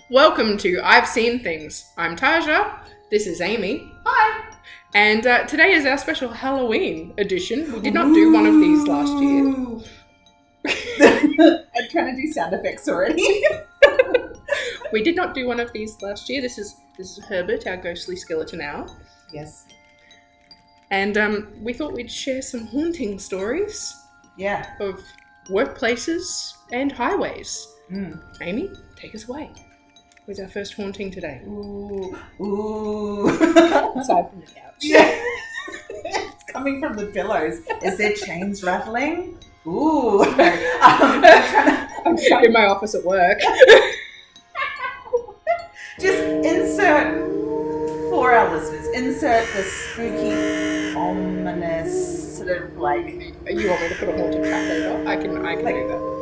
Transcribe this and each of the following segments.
Welcome to I've Seen Things. I'm Taja. This is Amy. Hi. And today is our special Halloween edition. We did not do one of these last year. I'm trying to do sound effects already. We did not do one of these last year. This is Herbert, our ghostly skeleton owl. Yes. And we thought we'd share some haunting stories. Yeah. Of workplaces and highways. Amy, take us away. Where's our first haunting today? Ooh. Aside from the couch. Yeah. It's coming from the pillows. Is there chains rattling? Ooh. I'm in my office at work. Just insert, for our listeners, insert the spooky, ominous sort of like... You want me to put a haunted track over? I can do that.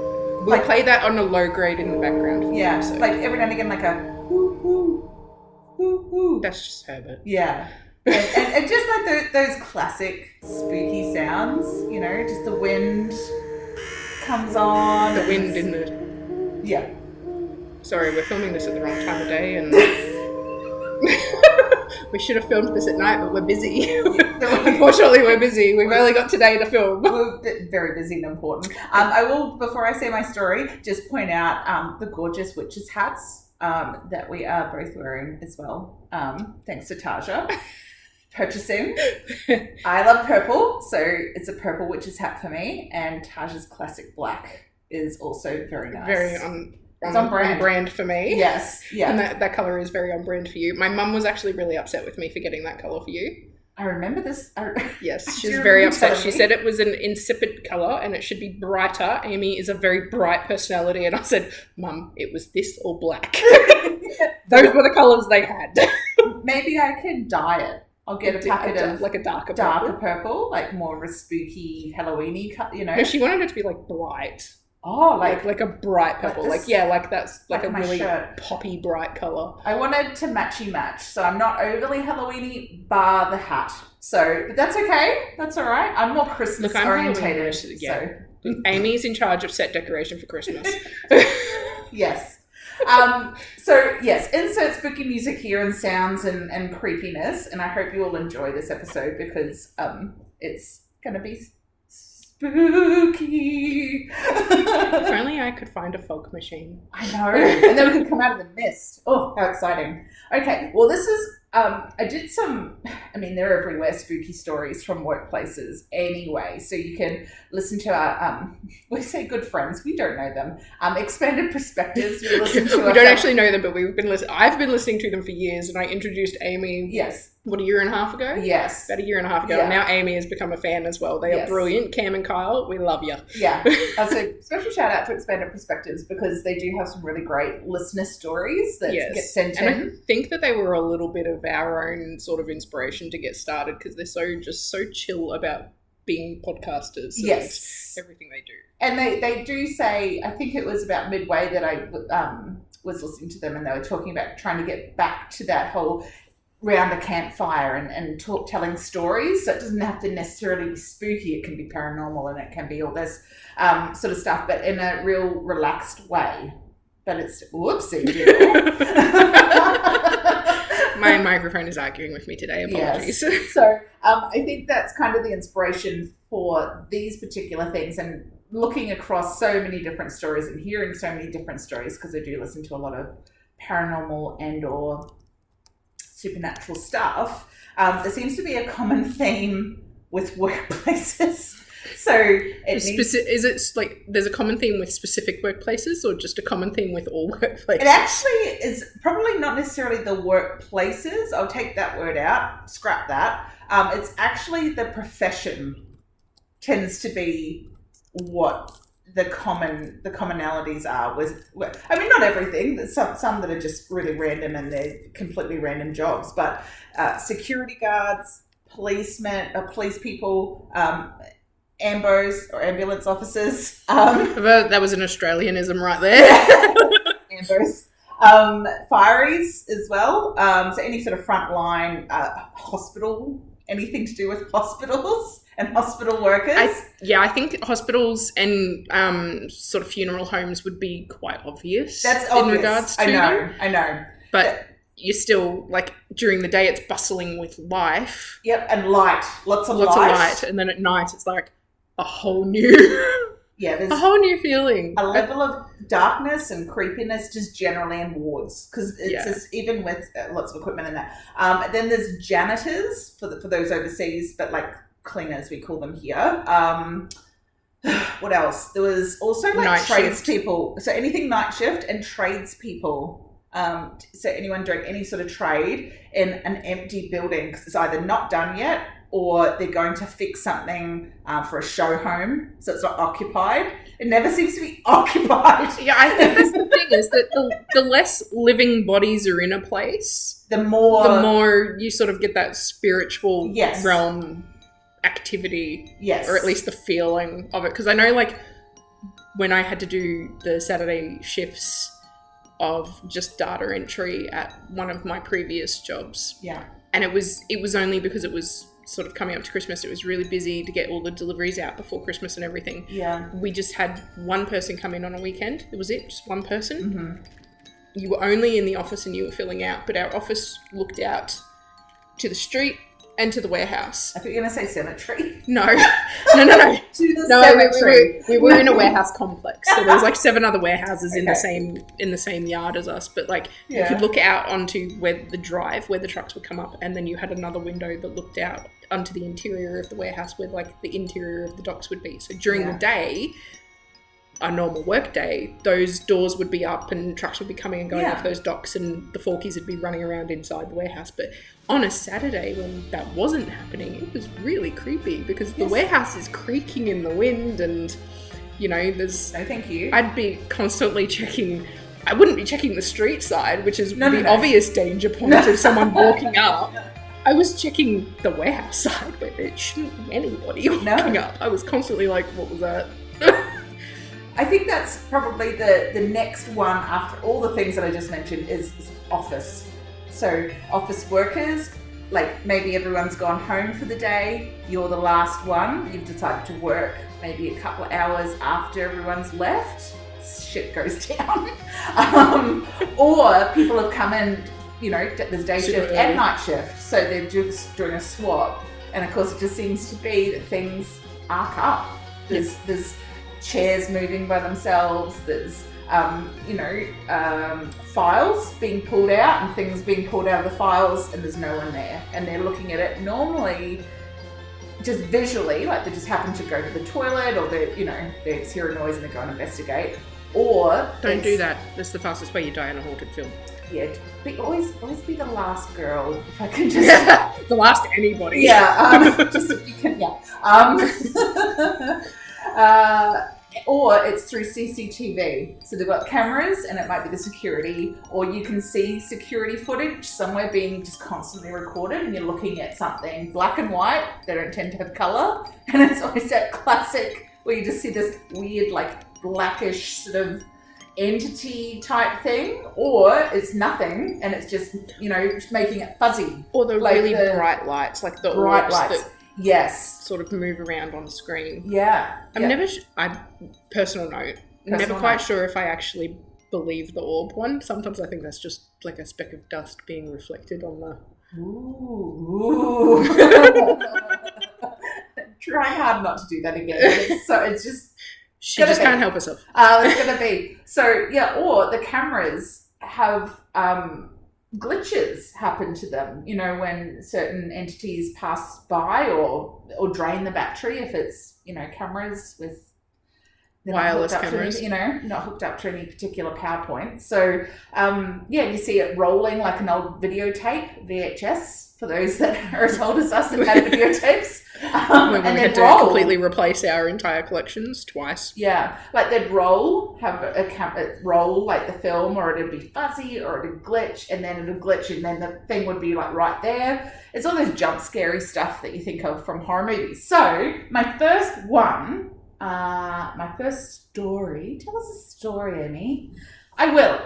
We'll play that on a low grade in the background. Yeah, like every now and again, like a hoo hoo, hoo hoo. That's just Herbert. Yeah. and just like those classic spooky sounds, you know, just the wind comes on. The wind in the... Yeah. Sorry, we're filming this at the wrong time of day and... We should have filmed this at night, but we're busy. Unfortunately, we're busy. We've only got today to film. We're very busy and important. I will, before I say my story, just point out the gorgeous witches' hats that we are both wearing as well. Thanks to Taja. Purchasing. I love purple, so it's a purple witch's hat for me, and Taja's classic black is also very nice. Very it's on brand for me. Yes, yeah. And that colour is very on brand for you. My mum was actually really upset with me for getting that colour for you. I remember this. Yes, she was very upset. She said it was an insipid colour and it should be brighter. Amy is a very bright personality, and I said, Mum, it was this or black. Those were the colours they had. Maybe I could dye it. I'll get a packet of like a darker purple, like more of a spooky Halloween-y cut, you know. No, she wanted it to be like bright. Oh, like a bright purple. Like that's like a really shirt. Poppy bright colour. I wanted to matchy match, so I'm not overly Halloween-y, bar the hat. So, but that's okay. That's all right. I'm more Christmas orientated. Yeah. So. Amy's in charge of set decoration for Christmas. Yes. So yes, insert spooky music here and sounds and creepiness, and I hope you all enjoy this episode because it's going to be spooky. If only I could find a fog machine. I know. And then we can come out of the mist. Oh, how exciting. Okay, well this is, I did some, they're everywhere, spooky stories from workplaces anyway. So you can listen to our, we say good friends, we don't know them. Expanded Perspectives, we listen to. We don't actually know them, but I've been listening to them for years, and I introduced Amy. Yes. What, a year and a half ago? Yes. About a year and a half ago. Yeah. And now Amy has become a fan as well. They are brilliant. Cam and Kyle, we love you. Yeah. So special shout out to Expanded Perspectives because they do have some really great listener stories that get sent in. And I think that they were a little bit of our own sort of inspiration to get started because they're so chill about being podcasters and everything they do. And they do say, I think it was about midway that I was listening to them and they were talking about trying to get back to that whole round a campfire and telling stories. So it doesn't have to necessarily be spooky. It can be paranormal and it can be all this sort of stuff, but in a real relaxed way. But it's whoopsie doodle. My microphone is arguing with me today. Apologies. Yes. So I think that's kind of the inspiration for these particular things and looking across so many different stories and hearing so many different stories because I do listen to a lot of paranormal and or supernatural stuff. There seems to be a common theme with workplaces. So is it like there's a common theme with specific workplaces or just a common theme with all workplaces? It actually is probably not necessarily the workplaces. I'll take that word out, scrap that. It's actually the profession tends to be what the commonalities are with, not everything. There's some that are just really random and they're completely random jobs, but security guards, police people, ambos or ambulance officers. That was an Australianism right there. Ambos. Fireys as well. So any sort of frontline hospital anything to do with hospitals and hospital workers? I think hospitals and sort of funeral homes would be quite obvious. That's in obvious. regards to them. I know. But you're still, like, during the day it's bustling with life. Yep, and light. Lots of light. And then at night it's like a whole new... Yeah, there's a whole new feeling. A level of darkness and creepiness just generally in wards, because it's just, even with lots of equipment in that. Then there's janitors for those overseas, but like cleaners we call them here. What else? There was also like tradespeople. So anything night shift and tradespeople. So anyone doing any sort of trade in an empty building, because it's either not done yet or they're going to fix something for a show home, so it's not occupied. It never seems to be occupied. Yeah, I think that's the thing, is that the less living bodies are in a place, the more you sort of get that spiritual realm activity, or at least the feeling of it. Because I know, like, when I had to do the Saturday shifts of just data entry at one of my previous jobs, and it was only because it was sort of coming up to Christmas. It was really busy to get all the deliveries out before Christmas and everything. Yeah. We just had one person come in on a weekend. It was just one person. Mm-hmm. You were only in the office and you were filling out, but our office looked out to the street and to the warehouse. I thought you were going to say cemetery. No. To the cemetery. We were in a warehouse complex. So there was like 7 other warehouses in the same yard as us. But like you could look out onto where the trucks would come up, and then you had another window that looked out onto the interior of the warehouse where like the interior of the docks would be. So during the day, a normal work day, those doors would be up and trucks would be coming and going off those docks, and the forkies would be running around inside the warehouse. But on a Saturday when that wasn't happening, it was really creepy because the warehouse is creaking in the wind, and you know, there's no thank you. I'd be constantly checking. I wouldn't be checking the street side, which is the obvious danger point of someone walking up. I was checking the warehouse side where there shouldn't be anybody walking up. I was constantly like, what was that? I think that's probably the next one after all the things that I just mentioned is office. So office workers, like maybe everyone's gone home for the day, you're the last one, you've decided to work maybe a couple of hours after everyone's left, shit goes down. Or people have come in, you know, there's day shift and night shift, so they're just doing a swap. And of course it just seems to be that things arc up. There's chairs moving by themselves, there's files being pulled out and things being pulled out of the files, and there's no one there, and they're looking at it normally just visually, like they just happen to go to the toilet, or they just hear a noise and they go and investigate. Or don't do that. That's the fastest way you die in a haunted film. Yeah, but always be the last girl, if I can just the last anybody. Yeah, just if you can. Or it's through CCTV. So they've got cameras, and it might be the security, or you can see security footage somewhere being just constantly recorded, and you're looking at something black and white. They don't tend to have colour, and it's always that classic where you just see this weird, like, blackish sort of entity type thing, or it's nothing and it's just, you know, making it fuzzy. Or the like really bright lights, like the bright lights. Sort of move around on screen. Personal note, never quite sure if I actually believe the orb one. Sometimes I think that's just like a speck of dust being reflected on the... Ooh. Trying hard not to do that again. She just can't help herself. It's going to be. So, yeah, or the cameras have glitches happen to them, you know, when certain entities pass by or drain the battery, if it's, you know, cameras with wireless cameras, not hooked up to any particular power point. So, you see it rolling like an old videotape, VHS, for those that are as old as us and had videotapes. When we had to completely replace our entire collections twice. Yeah, like they'd roll, roll like the film, or it'd be fuzzy, or it'd glitch, and then it'd glitch, and then the thing would be like right there. It's all those jump scary stuff that you think of from horror movies. So my first story. Tell us a story, Amy. I will.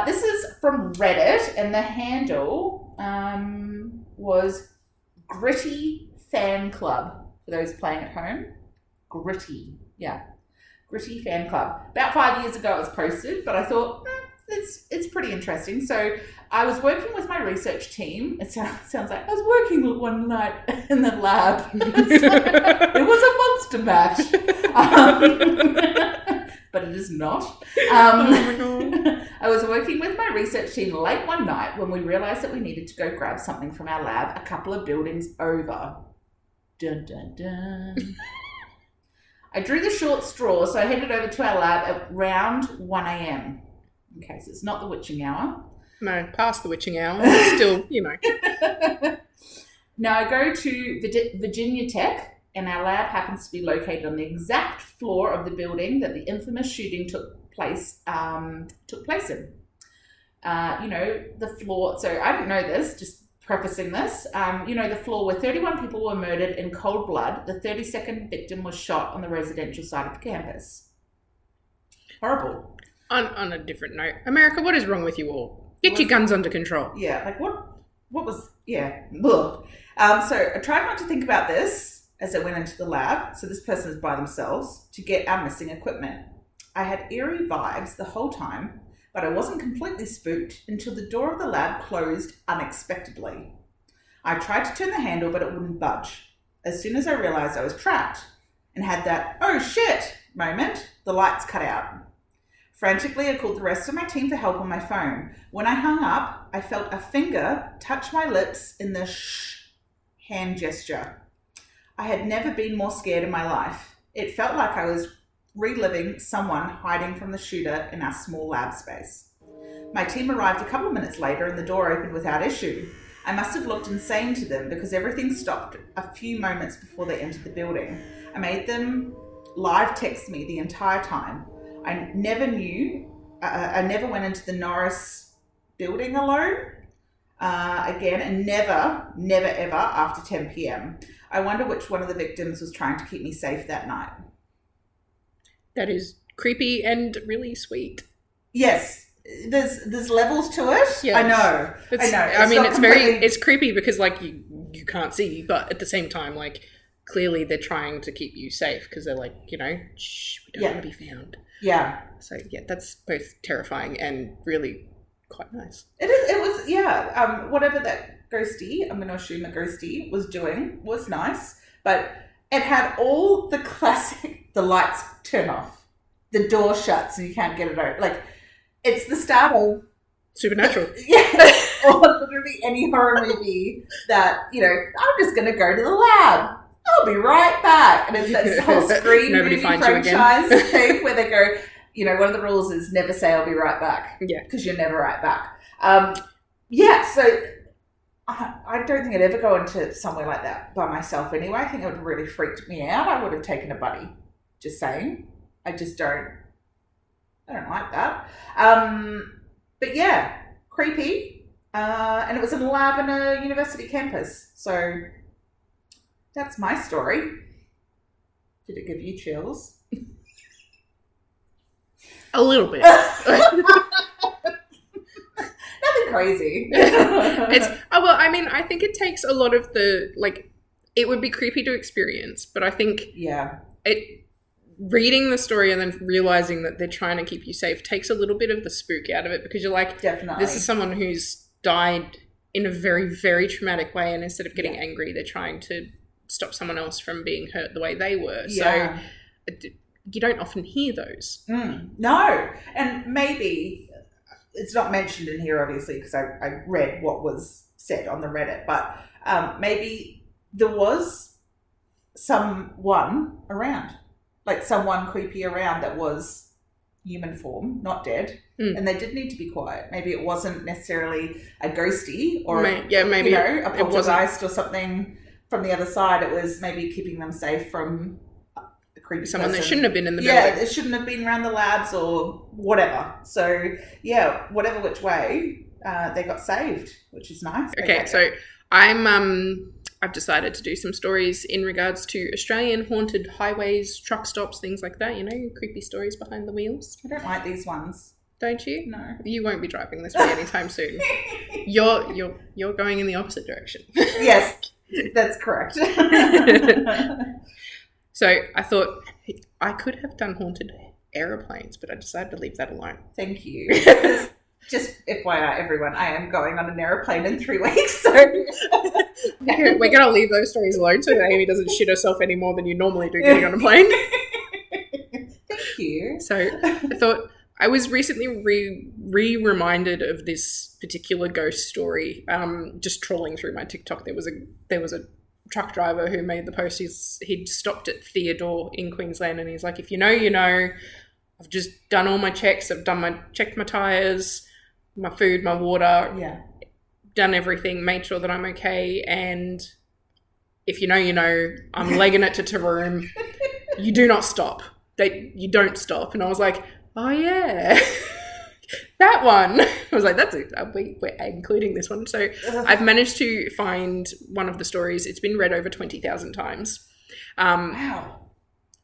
This is from Reddit, and the handle was Gritty Fan Club, for those playing at home. Gritty, yeah. Gritty Fan Club. About 5 years ago it was posted, but I thought, it's pretty interesting. So I was working with my research team. It sounds like I was working one night in the lab. It was a monster mash. But it is not. I was working with my research team late one night when we realised that we needed to go grab something from our lab a couple of buildings over. Dun, dun, dun. I drew the short straw, so I headed over to our lab at around 1 a.m. Okay, so it's not the witching hour. No, past the witching hour. Still, Now I go to Virginia Tech, and our lab happens to be located on the exact floor of the building that the infamous shooting took place in. The floor. So I didn't know this. Just prefacing this. The floor where 31 people were murdered in cold blood. The 32nd victim was shot on the residential side of the campus. Horrible. On a different note, America, what is wrong with you all? Get your guns under control. Yeah, like what was, yeah. Ugh. So I tried not to think about this as I went into the lab. So this person is by themselves to get our missing equipment. I had eerie vibes the whole time, but I wasn't completely spooked until the door of the lab closed unexpectedly. I tried to turn the handle, but it wouldn't budge. As soon as I realized I was trapped and had that, oh shit moment, the lights cut out. Frantically, I called the rest of my team for help on my phone. When I hung up, I felt a finger touch my lips in the shh hand gesture. I had never been more scared in my life. It felt like I was reliving someone hiding from the shooter in our small lab space. My team arrived a couple of minutes later and the door opened without issue. I must have looked insane to them because everything stopped a few moments before they entered the building. I made them live text me the entire time. I never went into the Norris building alone again, and never ever after 10 p.m. I wonder which one of the victims was trying to keep me safe that night. That is creepy and really sweet. Yes, there's levels to it. Yes. I know. It's creepy because you can't see, but at the same time, clearly they're trying to keep you safe because they're shh, we don't want to be found. Yeah. So yeah, that's both terrifying and really quite nice. It was, yeah. Whatever that ghosty, I'm going to assume a ghosty, was doing was nice, but it had all the classic, the lights turn off, the door shuts and you can't get it out. It's the start of Supernatural. Yeah. Or literally any horror movie that, I'm just going to go to the lab. I'll be right back. And it's that whole Scream movie franchise thing where they go, one of the rules is never say I'll be right back. Yeah. Because you're never right back. So I don't think I'd ever go into somewhere like that by myself anyway. I think it would have really freaked me out. I would have taken a buddy. Just saying. I don't like that. But yeah, creepy. And it was in a lab in a university campus. So that's my story. Did it give you chills? A little bit. Nothing crazy. I think it takes a lot of the, it would be creepy to experience, but I think reading the story and then realizing that they're trying to keep you safe takes a little bit of the spook out of it because you're like, definitely, this is someone who's died in a very, very traumatic way, and instead of getting angry, they're trying to stop someone else from being hurt the way they were. Yeah. So you don't often hear those. No. And maybe it's not mentioned in here, obviously, because I read what was said on the Reddit, but maybe there was someone around, someone creepy around that was human form, not dead, and they did need to be quiet. Maybe it wasn't necessarily a ghosty or maybe a poltergeist or something from the other side. It was maybe keeping them safe from a creepy someone person that shouldn't have been in the building. Yeah, it shouldn't have been around the labs or whatever. So yeah, whatever which way, they got saved, which is nice. Okay, so I've decided to do some stories in regards to Australian haunted highways, truck stops, things like that, creepy stories behind the wheels. I don't like these ones. don't you? No. You won't be driving this way anytime soon. You're going in the opposite direction. Yes, that's correct. So I thought I could have done haunted aeroplanes, but I decided to leave that alone. Thank you. Just FYI, everyone, I am going on an aeroplane in 3 weeks, so we're going to leave those stories alone so that Amy doesn't shit herself any more than you normally do getting on a plane. Thank you. So I thought I was recently reminded of this particular ghost story. Just trawling through my TikTok, there was a truck driver who made the post. He'd stopped at Theodore in Queensland, and he's like, "If you know, you know. I've just done all my checks. I've checked my tires, my food, my water. Yeah, done everything. Made sure that I'm okay. And if you know, you know. I'm legging it to Taroom. You do not stop. You don't stop." And I was like, "Oh yeah, that one." I was like, "That's it. We're including this one." So I've managed to find one of the stories. It's been read over 20,000 times. Wow.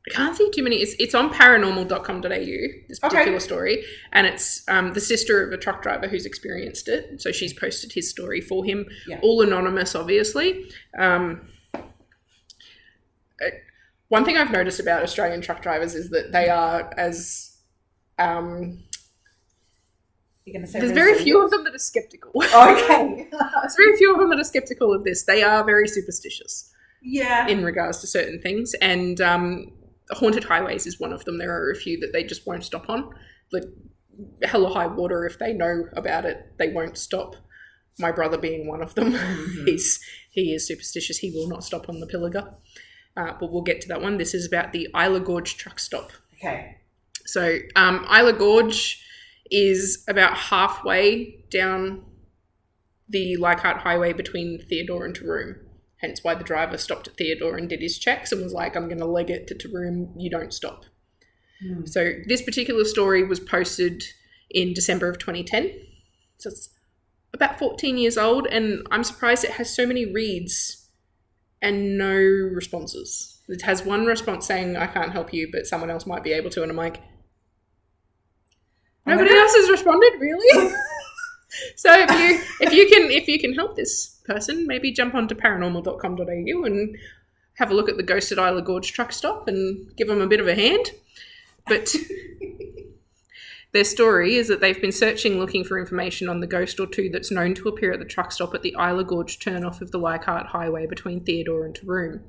I can't see too many. It's on paranormal.com.au, this particular story. And it's the sister of a truck driver who's experienced it. So she's posted his story for him. Yeah. All anonymous, obviously. One thing I've noticed about Australian truck drivers is that they are as... You're gonna say there's very few of them that are skeptical. Okay. There's very few of them that are skeptical of this. They are very superstitious. Yeah. In regards to certain things. And haunted highways is one of them. There are a few that they just won't stop on. Like hell or high water, if they know about it, they won't stop. My brother being one of them. Mm-hmm. He is superstitious. He will not stop on the Pilliga. But we'll get to that one. This is about the Isla Gorge truck stop. Okay. So Isla Gorge is about halfway down the Leichhardt Highway between Theodore and Taroom. Hence why the driver stopped at Theodore and did his checks and was like, "I'm going to leg it to Taroom. You don't stop." Mm. So this particular story was posted in December of 2010. So it's about 14 years old, and I'm surprised it has so many reads and no responses. It has one response saying, "I can't help you, but someone else might be able to." And I'm like, nobody else has responded, really? So if you can help this person, maybe jump onto paranormal.com.au and have a look at the ghosted Isla Gorge truck stop and give them a bit of a hand. But their story is that they've been searching, looking for information on the ghost or two that's known to appear at the truck stop at the Isla Gorge turnoff of the Leichhardt Highway between Theodore and Taroom.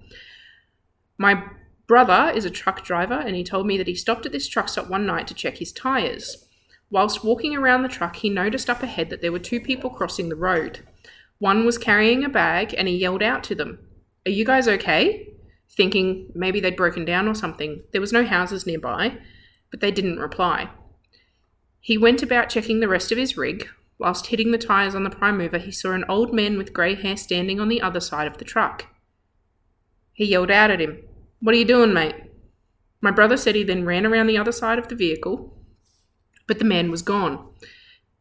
My brother is a truck driver, and he told me that he stopped at this truck stop one night to check his tyres. Whilst walking around the truck, he noticed up ahead that there were two people crossing the road. One was carrying a bag, and he yelled out to them, "Are you guys okay?" Thinking maybe they'd broken down or something. There was no houses nearby, but they didn't reply. He went about checking the rest of his rig. Whilst hitting the tyres on the prime mover, he saw an old man with grey hair standing on the other side of the truck. He yelled out at him, "What are you doing, mate?" My brother said he then ran around the other side of the vehicle, but the man was gone.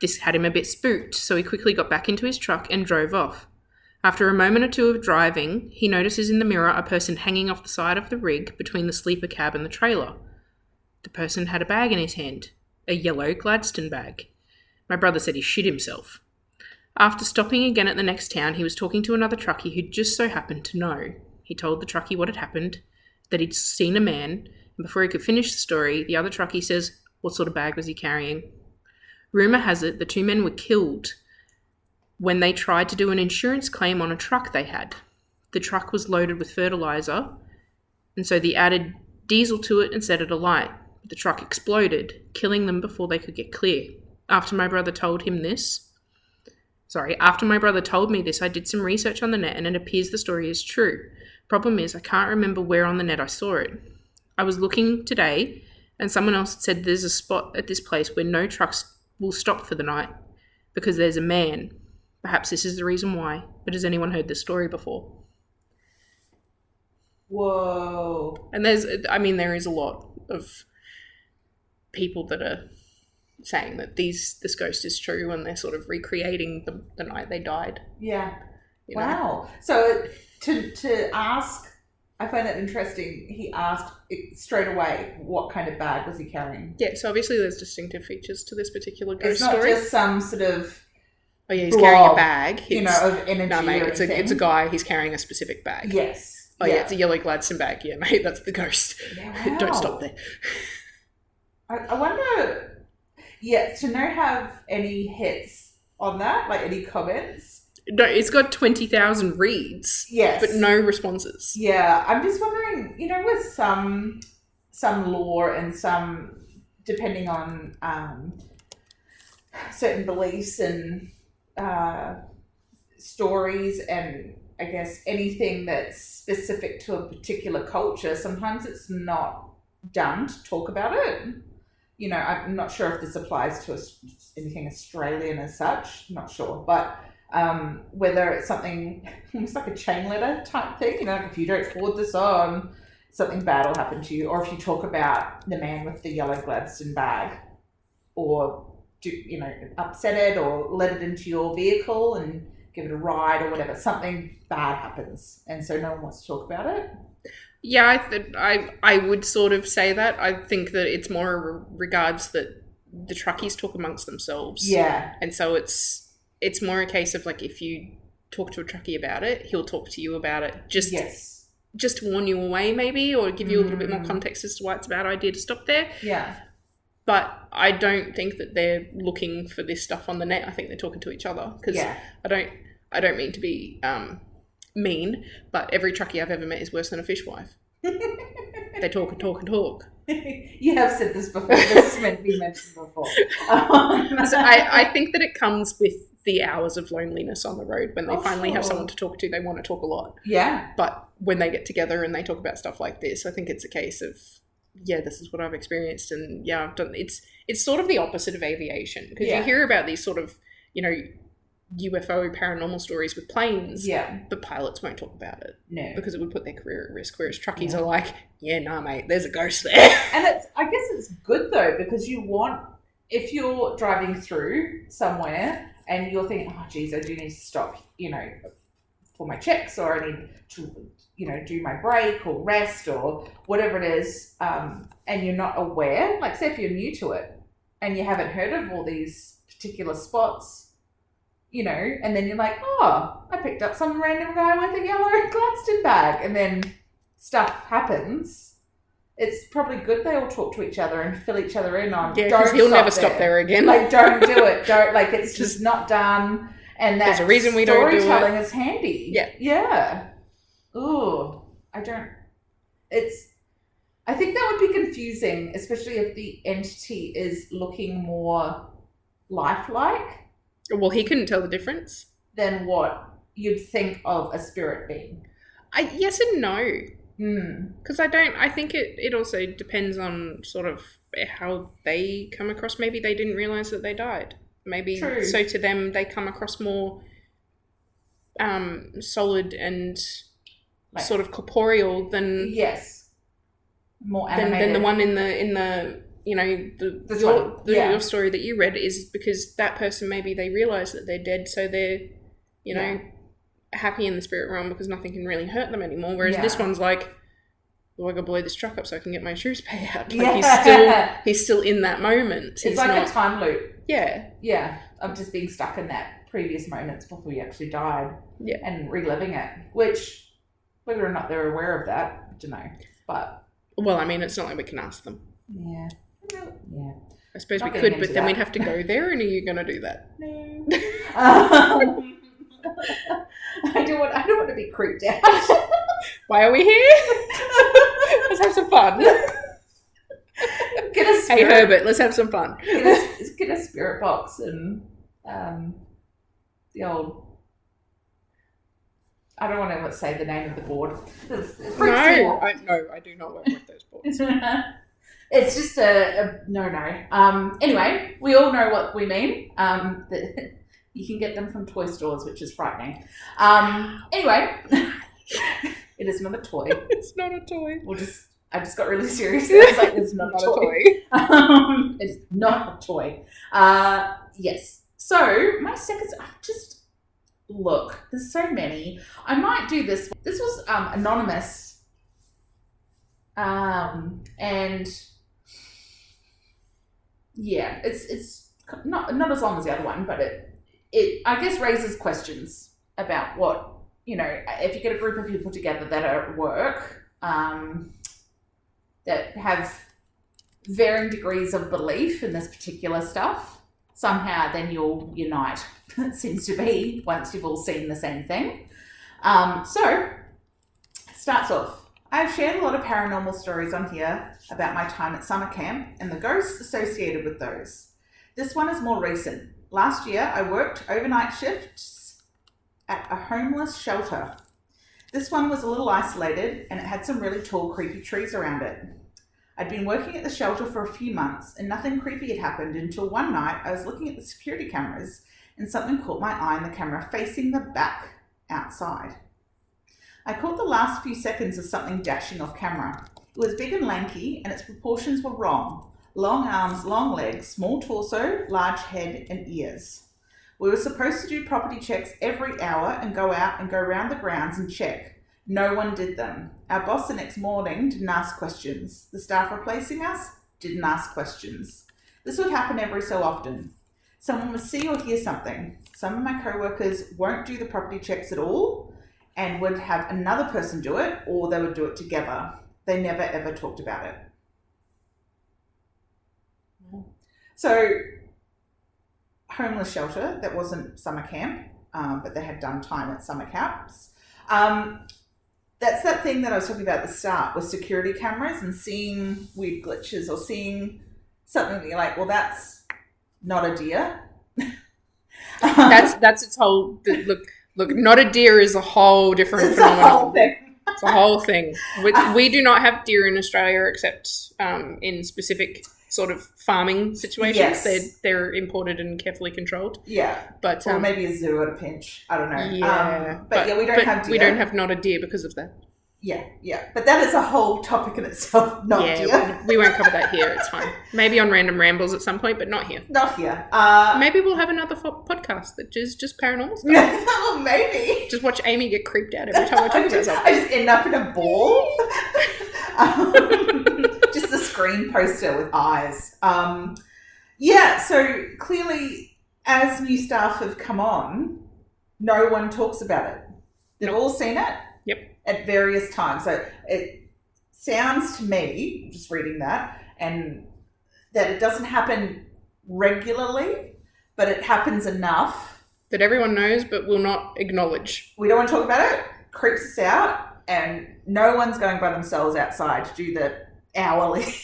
This had him a bit spooked, so he quickly got back into his truck and drove off. After a moment or two of driving, he notices in the mirror a person hanging off the side of the rig between the sleeper cab and the trailer. The person had a bag in his hand, a yellow Gladstone bag. My brother said he shit himself. After stopping again at the next town, he was talking to another truckie who just so happened to know. He told the truckie what had happened, that he'd seen a man, and before he could finish the story, the other truckie says, "What sort of bag was he carrying?" Rumour has it the two men were killed when they tried to do an insurance claim on a truck they had. The truck was loaded with fertiliser, and so they added diesel to it and set it alight. The truck exploded, killing them before they could get clear. After my brother told me this, I did some research on the net, and it appears the story is true. Problem is, I can't remember where on the net I saw it. I was looking today, and someone else had said there's a spot at this place where no trucks will stop for the night because there's a man. Perhaps this is the reason why, but has anyone heard this story before? Whoa. And there is a lot of people that are saying that this ghost is true, and they're sort of recreating the night they died. Yeah. You know? Wow. So to ask I find that interesting. He asked straight away what kind of bag was he carrying. Yeah, so obviously there's distinctive features to this particular ghost It's not story. just some sort of oh yeah, he's carrying a bag. of energy. No, mate, or it's a guy. He's carrying a specific bag. Yes. Oh yeah, it's a yellow Gladstone bag. Yeah, mate, that's the ghost. Yeah, wow. Don't stop there. I wonder. Yeah, to know have any hits on that, like any comments. No, it's got 20,000 reads. Yes, but no responses. Yeah, I'm just wondering. With some lore and some depending on certain beliefs and stories, and I guess anything that's specific to a particular culture, sometimes it's not done to talk about it. I'm not sure if this applies to anything Australian as such. I'm not sure, but whether it's something almost like a chain letter type thing, like if you don't forward this on, something bad will happen to you. Or if you talk about the man with the yellow Gladstone bag, or upset it or let it into your vehicle and give it a ride or whatever, something bad happens, and so no one wants to talk about it. Yeah, I would sort of say that. I think that it's more regards that the truckies talk amongst themselves. Yeah. And so it's more a case of like if you talk to a truckie about it, he'll talk to you about it. Just to warn you away maybe, or give you a little bit more context as to why it's a bad idea to stop there. Yeah. But I don't think that they're looking for this stuff on the net. I think they're talking to each other. Because I don't mean to be mean, but every truckie I've ever met is worse than a fishwife. They talk and talk and talk. You have said this before. This is meant to be mentioned before. So I think that it comes with the hours of loneliness on the road. When they finally have someone to talk to, they want to talk a lot. Yeah. But when they get together and they talk about stuff like this, I think it's a case of, yeah, this is what I've experienced, and yeah, I've done. It's sort of the opposite of aviation, because you hear about these sort of, UFO paranormal stories with planes. Yeah. The pilots won't talk about it. No. Because it would put their career at risk, whereas truckies are like, yeah, nah, mate, there's a ghost there. And I guess it's good though, because if you're driving through somewhere and you're thinking, oh geez, I do need to stop, for my checks, or I need to, do my break or rest or whatever it is, and you're not aware, like say if you're new to it and you haven't heard of all these particular spots, and then you're like, oh, I picked up some random guy with a yellow Gladstone bag, and then stuff happens. It's probably good they all talk to each other and fill each other in on. Yeah, because he'll never stop there again. Like, don't do it. Don't, like, it's just not done. And that there's a reason we don't do it. Storytelling is handy. Yeah. Yeah. Ooh, I think that would be confusing, especially if the entity is looking more lifelike. Well, he couldn't tell the difference. Than what you'd think of a spirit being. Yes and no. Because I think it also depends on sort of how they come across. Maybe they didn't realise that they died. Maybe True. So to them they come across more solid and sort of corporeal than more animated than the one in the your story that you read, is because that person, maybe they realise that they're dead, so they're happy in the spirit realm because nothing can really hurt them anymore. Whereas this one's like, well, I gotta blow this truck up so I can get my insurance payout. Like he's still in that moment. It's like a time loop. Yeah. Yeah. Of just being stuck in that previous moments before you actually died. Yeah. And reliving it. Which, whether or not they're aware of that, I don't know. But well, I mean, it's not like we can ask them. Yeah. Yeah. I suppose we could, but then we'd have to go there, and are you gonna do that? No. I don't want to be creeped out. Why are we here? Let's have some fun. Hey Herbert, let's have some fun. Get a spirit box and the old. I don't want to say the name of the board. No, I do not work with those boards. It's just a no. Anyway, we all know what we mean. You can get them from toy stores, which is frightening. Anyway, it is not a toy. It's not a toy. I just got really serious. I was like, it's not a toy. It's not a toy. Yes. So my second, look, there's so many. I might do this. This was anonymous And yeah, it's not as long as the other one, but it I guess raises questions about what, if you get a group of people together that are at work, that have varying degrees of belief in this particular stuff, somehow then you'll unite. It seems to be, once you've all seen the same thing. So, starts off. I've shared a lot of paranormal stories on here about my time at summer camp and the ghosts associated with those. This one is more recent. Last year, I worked overnight shifts at a homeless shelter. This one was a little isolated and it had some really tall, creepy trees around it. I'd been working at the shelter for a few months and nothing creepy had happened until one night I was looking at the security cameras and something caught my eye in the camera facing the back outside. I caught the last few seconds of something dashing off camera. It was big and lanky and its proportions were wrong. Long arms, long legs, small torso, large head and ears. We were supposed to do property checks every hour and go out and go around the grounds and check. No one did them. Our boss the next morning didn't ask questions. The staff replacing us didn't ask questions. This would happen every so often. Someone would see or hear something. Some of my co-workers won't do the property checks at all and would have another person do it, or they would do it together. They never ever talked about it. So, homeless shelter, that wasn't summer camp, but they had done time at summer camps. That's that thing that I was talking about at the start with security cameras and seeing weird glitches or seeing something that you're like, well, that's not a deer. That's its whole look. Not a deer is a whole different phenomenon. A whole thing. It's a whole thing. We do not have deer in Australia except in specific sort of farming situations. Yes. They're imported and carefully controlled. Yeah, but or maybe a zoo at a pinch. I don't know. Yeah, but we don't have deer. We don't have not a deer because of that. Yeah. But that is a whole topic in itself. Not deer. We won't cover that here. It's fine. Maybe on Random Rambles at some point, but not here. Not here. Maybe we'll have another podcast that is just paranormal stuff. Well, maybe. Just watch Amy get creeped out every time I talk about something. I just end up in a ball. Just a screen poster with eyes. So clearly, as new staff have come on, no one talks about it. They've all seen it. Yep. At various times. So it sounds to me, just reading that, and that it doesn't happen regularly, but it happens enough that everyone knows but will not acknowledge. We don't want to talk about it. Creeps us out, and no one's going by themselves outside to do the hourly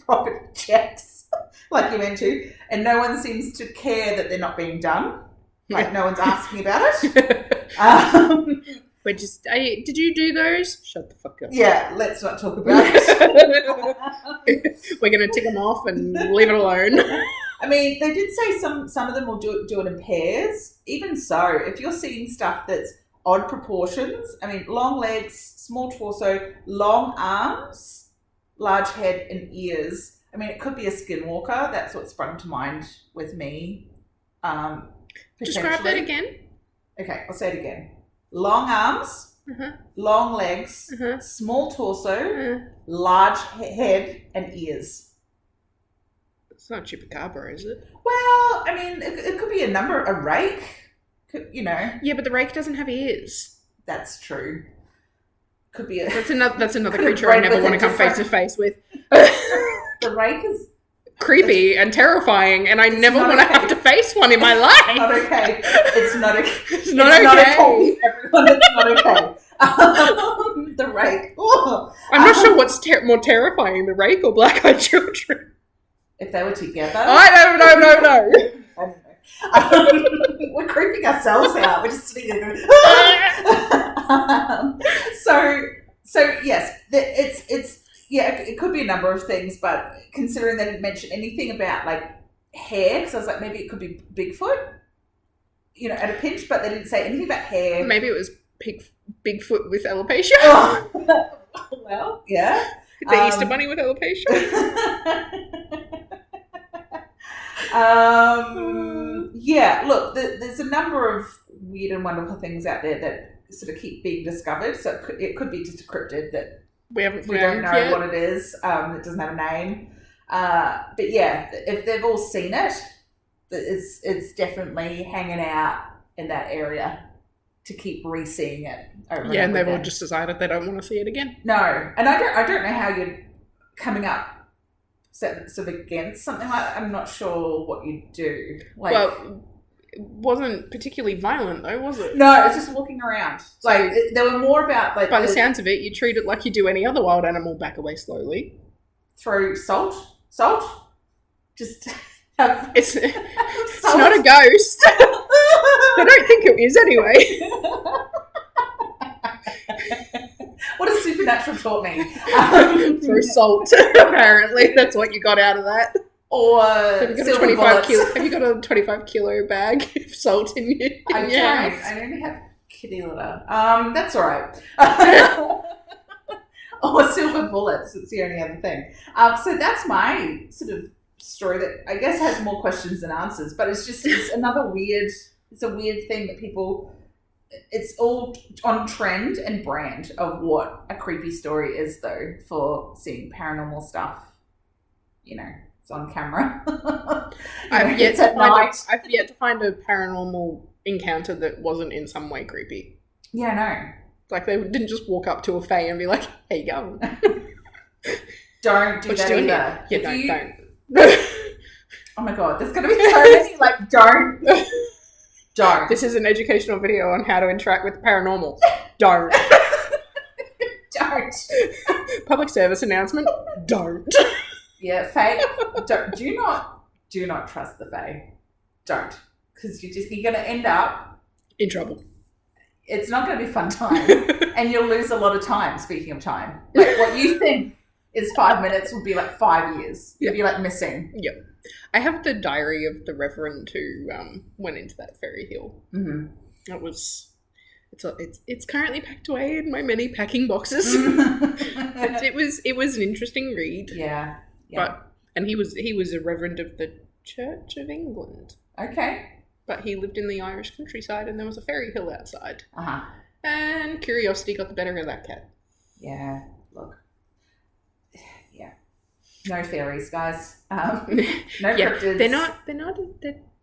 property checks like you meant to, and no one seems to care that they're not being done. Like no one's asking about it. We're just, did you do those? Shut the fuck up. Yeah, let's not talk about it. We're going to tick them off and leave it alone. I mean, they did say some of them will do it in pairs. Even so, if you're seeing stuff that's odd proportions, I mean, long legs, small torso, long arms, large head and ears. I mean, it could be a skinwalker. That's what sprung to mind with me. Describe that again. Okay, I'll say it again. Long arms, long legs, small torso, large head and ears. It's not Chupacabra, is it? Well, I mean, it could be a rake, Yeah, but the rake doesn't have ears. That's true. Could be That's another creature I never want to come face to face with. The rake is creepy and terrifying, and I never want to have to face one in my life. It's not okay. It's not okay. It's not okay. Everyone, it's not okay. The rake. Ooh. I'm not sure what's more terrifying, the rake or black-eyed children. If they were together. I don't know. We're creeping ourselves out. We're just sitting there going, so yes, it's it could be a number of things, but considering they didn't mention anything about like hair, because I was like, maybe it could be Bigfoot, at a pinch, but they didn't say anything about hair. Maybe it was Bigfoot with alopecia. Oh. Well, yeah. The Easter Bunny with alopecia. Yeah, look, there's a number of weird and wonderful things out there that sort of keep being discovered. So it could be just a cryptid that We haven't We don't found know yet. what it is. It doesn't have a name. But yeah, if they've all seen it, it's definitely hanging out in that area to keep re-seeing it over Yeah, and over they've all again. just decided they don't want to see it again. No, and I don't know how you're coming up sort of against something like that. I'm not sure what you do. Like, Well, it wasn't particularly violent though, was it? no, it's just walking around. Like there were more about like By the sounds of it, you treat it like you do any other wild animal, back away slowly. throw salt, just have It's not a ghost. I don't think it is anyway. What has Supernatural taught me? Through salt, apparently. That's what you got out of that. Or Have you got a silver 25 bullets. kilo? Have you got a 25 kilo bag of salt in your I in don't. your house? I only have kitty litter. That's all right. Or silver bullets. It's the only other thing. So that's my sort of story that I guess has more questions than answers. But it's another weird. It's a weird thing that people. It's all on trend and brand of what a creepy story is, though, for seeing paranormal stuff. You know, it's on camera. I've yet it's at night. I've yet to find a paranormal encounter that wasn't in some way creepy. Yeah, no. Like they didn't just walk up to a fae and be like, "Hey, go." Don't do What you that doing either. here? Yeah, If don't. Oh my god, there's gonna be so many like don't. This is an educational video on how to interact with the paranormal. Don't. Don't. Public service announcement. Don't. Yeah, Faye. Don't. Do not trust the Faye. Don't, because you're gonna end up. In trouble. It's not gonna be a fun time, and you'll lose a lot of time. Speaking of time, like what you think is 5 minutes will be like 5 years. You'll be like missing. Yep. I have the diary of the Reverend who went into that fairy hill. Mm-hmm. It was. It's currently packed away in my many packing boxes. But it was an interesting read. Yeah. And he was a reverend of the Church of England. Okay. But he lived in the Irish countryside and there was a fairy hill outside. Uh-huh. And curiosity got the better of that cat. Yeah. Look. Yeah. No fairies, guys. No Yeah, cryptids.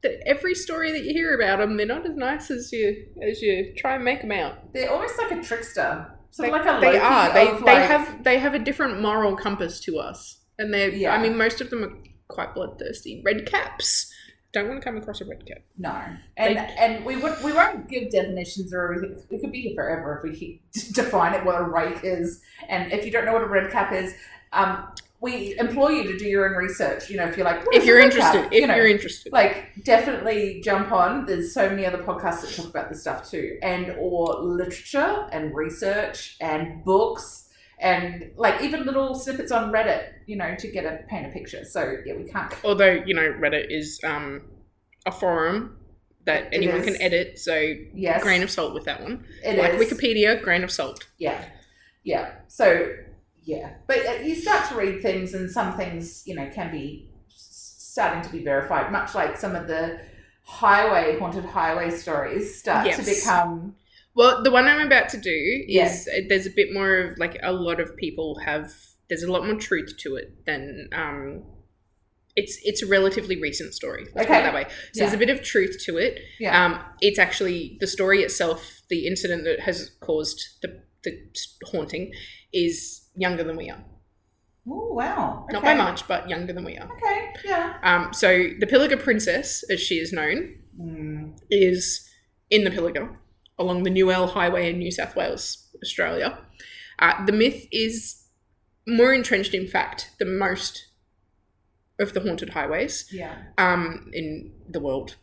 they're every story that you hear about them, they're not as nice as you try and make them out. They're almost like a trickster. Sort of like a They Loki are. of, like, They have a different moral compass to us. And they're, Yeah. I mean, most of them are quite bloodthirsty. Red caps. Don't want to come across a red cap. No, and we won't give definitions or everything. We could be here forever if we keep define it what a rake is. And if you don't know what a red cap is, we implore you to do your own research. You know, if you're like, If you're interested, you're interested, like definitely jump on. There's so many other podcasts that talk about this stuff too, and or literature and research and books. And like even little snippets on Reddit, you know, to paint a picture. So yeah, we can't. Although, you know, Reddit is a forum that anyone can edit, so yes, grain of salt with that one. It like is. Wikipedia, grain of salt. Yeah. So yeah, but you start to read things, and some things, you know, can be starting to be verified. Much like some of the haunted highway stories start to become. Well, the one I'm about to do is there's a bit more of like a lot of people have. There's a lot more truth to it than it's a relatively recent story. Let's put it that way. So there's a bit of truth to it. Yeah. It's actually the story itself. The incident that has caused the haunting is younger than we are. Oh wow! Okay. Not by much, but younger than we are. Okay. Yeah. So the Pilliga Princess, as she is known, is in the Pilliga, along the Newell Highway in New South Wales, Australia. The myth is more entrenched in fact than most of the haunted highways in the world,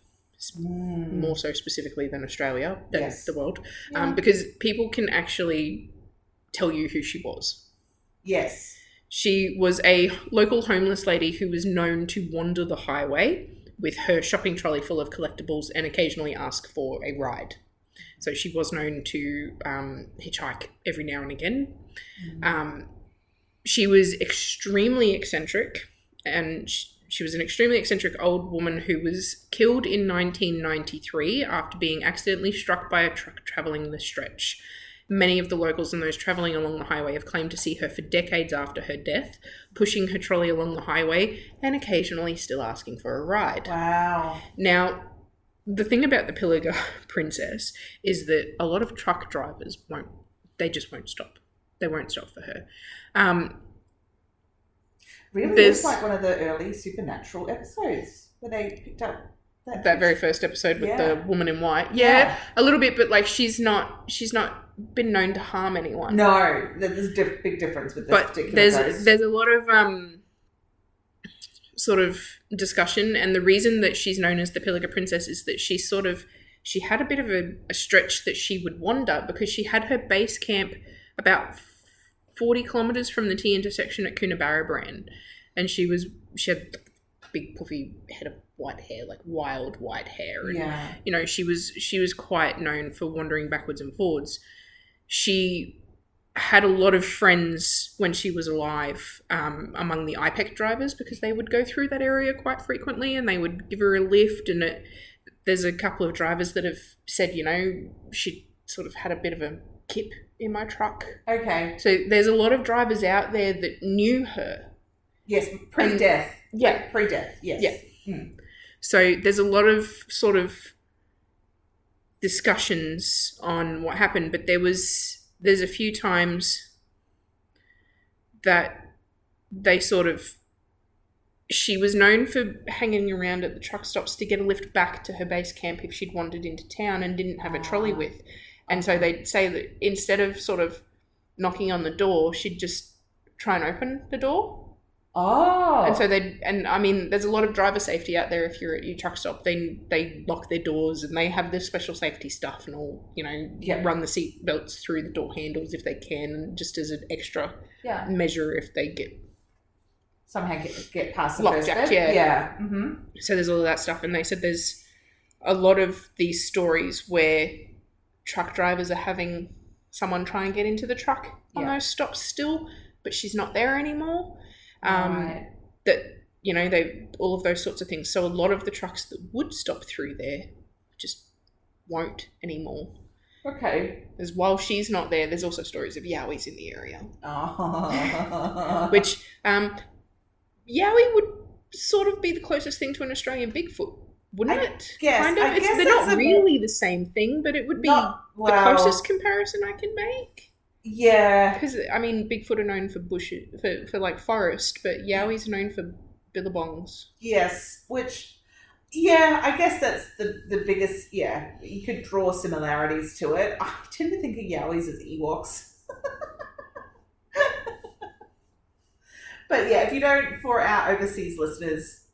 more so specifically than Australia, than the world, because people can actually tell you who she was. Yes. She was a local homeless lady who was known to wander the highway with her shopping trolley full of collectibles and occasionally ask for a ride. So she was known to hitchhike every now and again. She was extremely eccentric, and she was an extremely eccentric old woman who was killed in 1993 after being accidentally struck by a truck travelling the stretch. Many of the locals and those travelling along the highway have claimed to see her for decades after her death, pushing her trolley along the highway and occasionally still asking for a ride. Wow. Now, the thing about the Pilliga Princess is that a lot of truck drivers just won't stop. They won't stop for her. Really? It's like one of the early Supernatural episodes where they picked up that very first episode with the woman in white. Yeah, a little bit, but like she's not been known to harm anyone. No, there's a big difference with this particular case. There's a lot of sort of discussion, and the reason that she's known as the Pilliga Princess is that she had a bit of a stretch that she would wander, because she had her base camp about 40 kilometres from the T intersection at Coonabarabran, and she had a big puffy head of white hair, like wild white hair, and she was quite known for wandering backwards and forwards. She had a lot of friends when she was alive among the IPEC drivers, because they would go through that area quite frequently and they would give her a lift, and there's a couple of drivers that have said, she sort of had a bit of a kip in my truck. Okay. So there's a lot of drivers out there that knew her. Yes, pre-death. Yeah. Pre-death, yes. Yeah. So there's a lot of sort of discussions on what happened, but there's a few times that she was known for hanging around at the truck stops to get a lift back to her base camp if she'd wandered into town and didn't have a trolley with. And so they'd say that instead of sort of knocking on the door, she'd just try and open the door. Oh. And so there's a lot of driver safety out there. If you're at your truck stop, they lock their doors and they have this special safety stuff and all, run the seat belts through the door handles if they can, just as an extra measure if they somehow get past the lockjacked. first bit. Yeah. Mm-hmm. So there's all of that stuff, and they said there's a lot of these stories where truck drivers are having someone try and get into the truck on those stops still, but she's not there anymore. Right. That, they all of those sorts of things. So a lot of the trucks that would stop through there just won't anymore. Okay. As while she's not there, there's also stories of yowies in the area. Oh. Which yowie would sort of be the closest thing to an Australian Bigfoot, wouldn't it? Yes. Kind of. They're not really the same thing, but it would be the closest comparison I can make. Yeah. Because, Bigfoot are known for bush, for like forest, but yowies are known for billabongs. Yes, which, I guess that's the biggest, you could draw similarities to it. I tend to think of yowies as Ewoks. But if you don't, for our overseas listeners,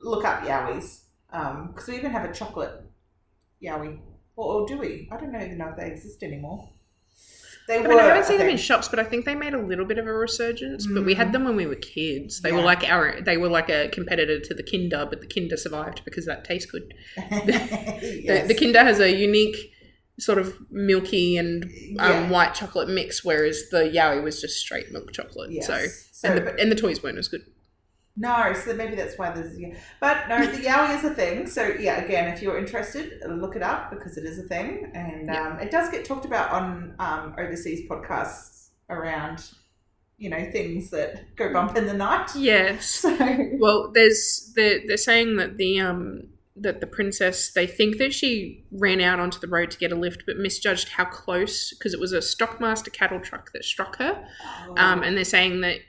look up yowies. Because we even have a chocolate yowie. Or do we? I don't even know if they exist anymore. I haven't seen them in shops, but I think they made a little bit of a resurgence. But we had them when we were kids. They were like a competitor to the Kinder, but the Kinder survived because that tastes good. The Kinder has a unique sort of milky and white chocolate mix, whereas the Yowie was just straight milk chocolate. Yes. And the toys weren't as good. No, so maybe that's why there's... But no, the Yowie is a thing. So, again, if you're interested, look it up because it is a thing. And it does get talked about on overseas podcasts around, things that go bump in the night. Yes. So. Well, they're saying that the princess, they think that she ran out onto the road to get a lift but misjudged how close, because it was a Stockmaster cattle truck that struck her. Oh. And they're saying that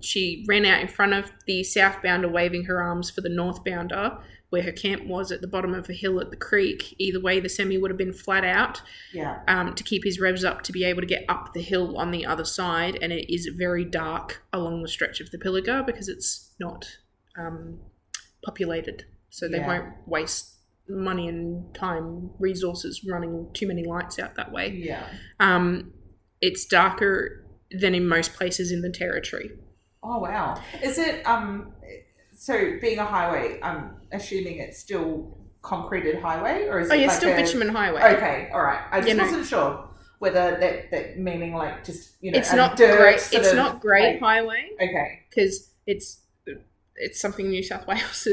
she ran out in front of the southbounder, waving her arms for the northbounder, where her camp was at the bottom of a hill at the creek. Either way, the semi would have been flat out to keep his revs up to be able to get up the hill on the other side. And it is very dark along the stretch of the Pilliga because it's not populated. So they won't waste money and time, resources running too many lights out that way. Yeah. It's darker than in most places in the territory. Oh, wow. Is it, so being a highway, I'm assuming it's still concreted highway, or is it still bitumen highway. Okay, all right. I just wasn't sure whether that meaning like just, it's not great. It's not great highway. Okay. Because it's it's something New South Wales.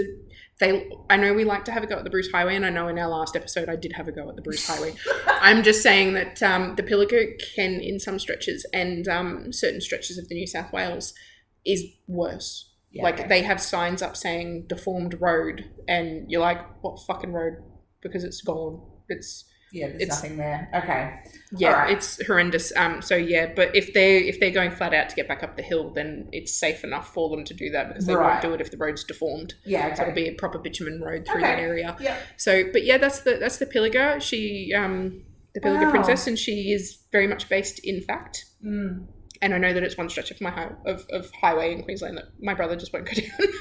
I know we like to have a go at the Bruce Highway, and I know in our last episode I did have a go at the Bruce Highway. I'm just saying that the Pilliga can, in some stretches, and certain stretches of the New South Wales, is worse. Yeah, like, they have signs up saying deformed road, and you're like, what fucking road? Because it's gone. There's nothing there. Okay. Yeah, right. It's horrendous. So yeah, but if they're going flat out to get back up the hill, then it's safe enough for them to do that, because they won't do it if the road's deformed. Yeah, okay. So it'll be a proper bitumen road through that area. Yeah. So, but yeah, that's the Pilliga. She the Pilliga Princess, and she is very much based in fact. Mm. And I know that it's one stretch of of highway in Queensland that my brother just won't go down.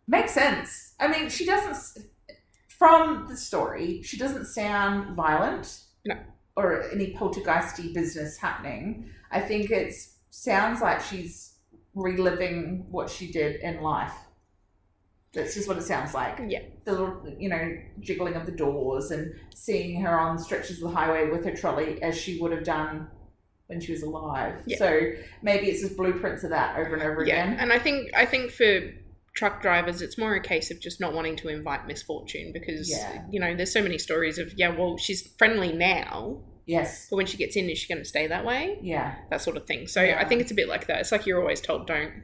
Makes sense. I mean, she doesn't. From the story, she doesn't sound violent. No. Or any poltergeisty business happening. I think it sounds like she's reliving what she did in life. That's just what it sounds like. Yeah. The little, jiggling of the doors and seeing her on stretches of the highway with her trolley as she would have done when she was alive. Yeah. So maybe it's just blueprints of that over and over again. And I think for truck drivers, it's more a case of just not wanting to invite misfortune, because there's so many stories of she's friendly now, yes, but when she gets in, is she going to stay that way? Yeah, that sort of thing. So I think it's a bit like that. It's like you're always told, don't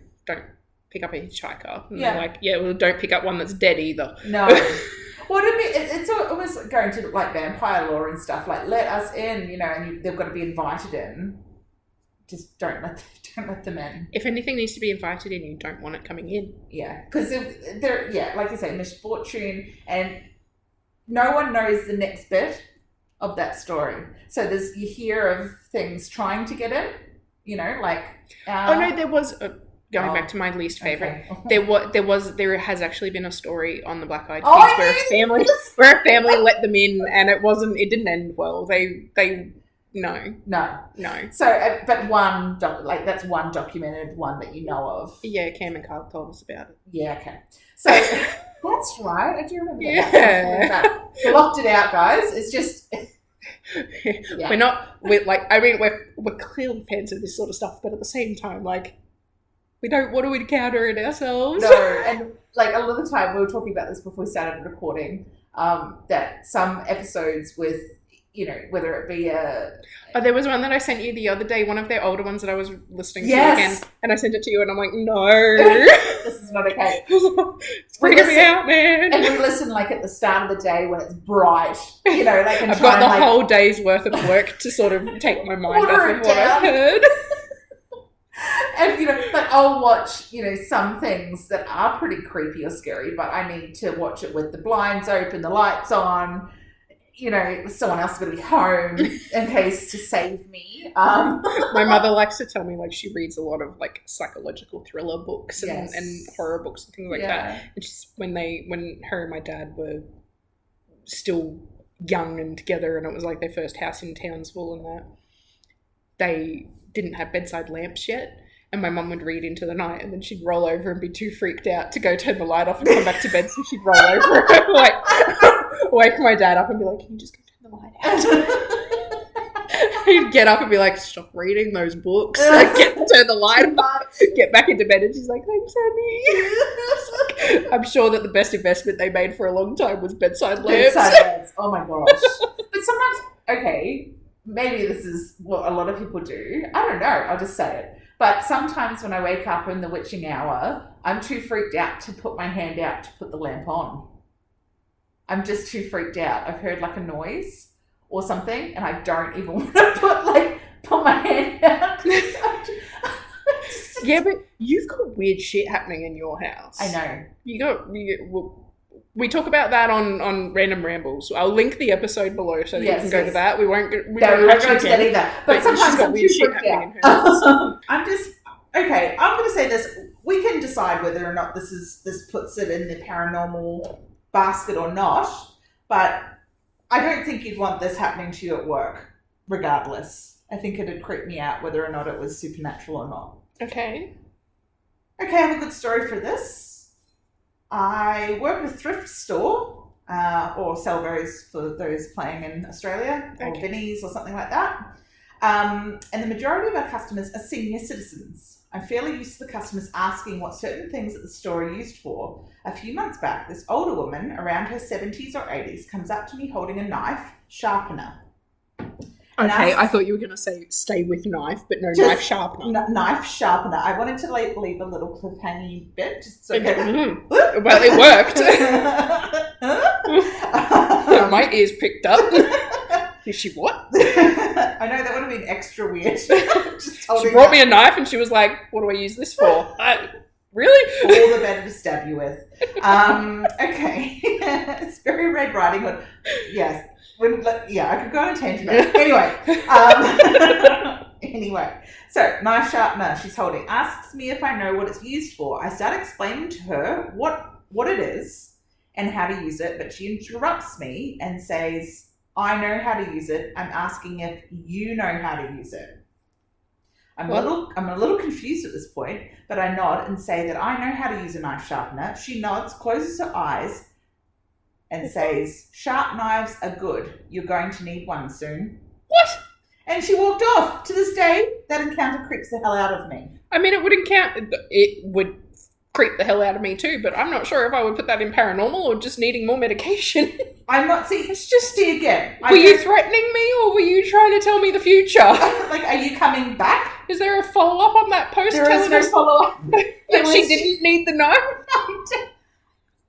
pick up a hitchhiker, and they're like, don't pick up one that's dead either. No. Well, it's almost going to like vampire law and stuff, like let us in, and they've got to be invited in. Just don't let them in. If anything needs to be invited in, you don't want it coming in. Yeah, because they're like you say, misfortune, and no one knows the next bit of that story. So you hear of things trying to get in, like. There was going back to my least favorite. Okay. There has actually been a story on the Black Eyed Peas where a family let them in, and it didn't end well. They. No. So, but that's one documented one that you know of. Yeah, Cam and Carl told us about it. Yeah, okay. So that's right. I do remember that. We locked it out, guys. It's just. Yeah. We're clearly fans of this sort of stuff, but at the same time, like, we don't want to encounter it ourselves. No, and like a lot of the time, we were talking about this before we started recording. That some episodes with. Whether it be there was one that I sent you the other day, one of their older ones that I was listening to again, and I sent it to you, and I'm like, no. This is not okay. It's freaking me out, man. And we listen, like, at the start of the day when it's bright, like... I've got the whole day's worth of work to sort of take my mind off of what I've heard. And, I'll watch, some things that are pretty creepy or scary, but I need to watch it with the blinds open, the lights on... someone else is going to be home in case to save me. My mother likes to tell me, like, she reads a lot of, like, psychological thriller books and horror books and things like that. And she's, when her and my dad were still young and together, and it was like their first house in Townsville and that, they didn't have bedside lamps yet. And my mum would read into the night, and then she'd roll over and be too freaked out to go turn the light off and come back to bed. So she'd roll over and like wake my dad up and be like, "Can you just go turn the light out?" He'd get up and be like, "Stop reading those books. Turn the light off. Get back into bed." And she's like, "Thanks, honey." I'm sure that the best investment they made for a long time was bedside lamps. Oh my gosh! But sometimes, maybe this is what a lot of people do. I don't know. I'll just say it. But sometimes when I wake up in the witching hour, I'm too freaked out to put my hand out to put the lamp on. I'm just too freaked out. I've heard like a noise or something, and I don't even want to put my hand out. Yeah, but you've got weird shit happening in your house. I know. We talk about that on Random Rambles. I'll link the episode below so that you can go to that. We won't go to that either. But sometimes I'm too freaked out. I'm going to say this. We can decide whether or not this puts it in the paranormal basket or not. But I don't think you'd want this happening to you at work, regardless. I think it'd creep me out whether or not it was supernatural or not. Okay, I have a good story for this. I work at a thrift store, or Salvos for those playing in Australia, or Vinnie's or something like that. And the majority of our customers are senior citizens. I'm fairly used to the customers asking what certain things at the store are used for. A few months back, this older woman, around her 70s or 80s, comes up to me holding a knife, sharpener. Okay, I thought you were going to say stay with knife, but no, knife sharpener. Knife sharpener. I wanted to leave a little cliffhanging bit. Just so Well, it worked. My ears picked up. Is she what? I know, that would have been extra weird. She brought me a knife and she was like, what do I use this for? Really? All the better to stab you with. Okay. It's very Red Riding Hood. Yes. I could go on a tangent. Anyway, so knife sharpener she's holding asks me if I know what it's used for. I start explaining to her what it is and how to use it, but she interrupts me and says, I know how to use it. I'm asking if you know how to use it. I'm a little confused at this point, but I nod and say that I know how to use a knife sharpener. She nods, closes her eyes, and says, sharp knives are good. You're going to need one soon. What? And she walked off. To this day, that encounter creeps the hell out of me. I mean, it would creep the hell out of me too, but I'm not sure if I would put that in paranormal or just needing more medication. I'm not, it's just, see again. Were you threatening me or were you trying to tell me the future? Like, are you coming back? Is there a follow-up on that post? There is no follow-up. That she didn't need the knife?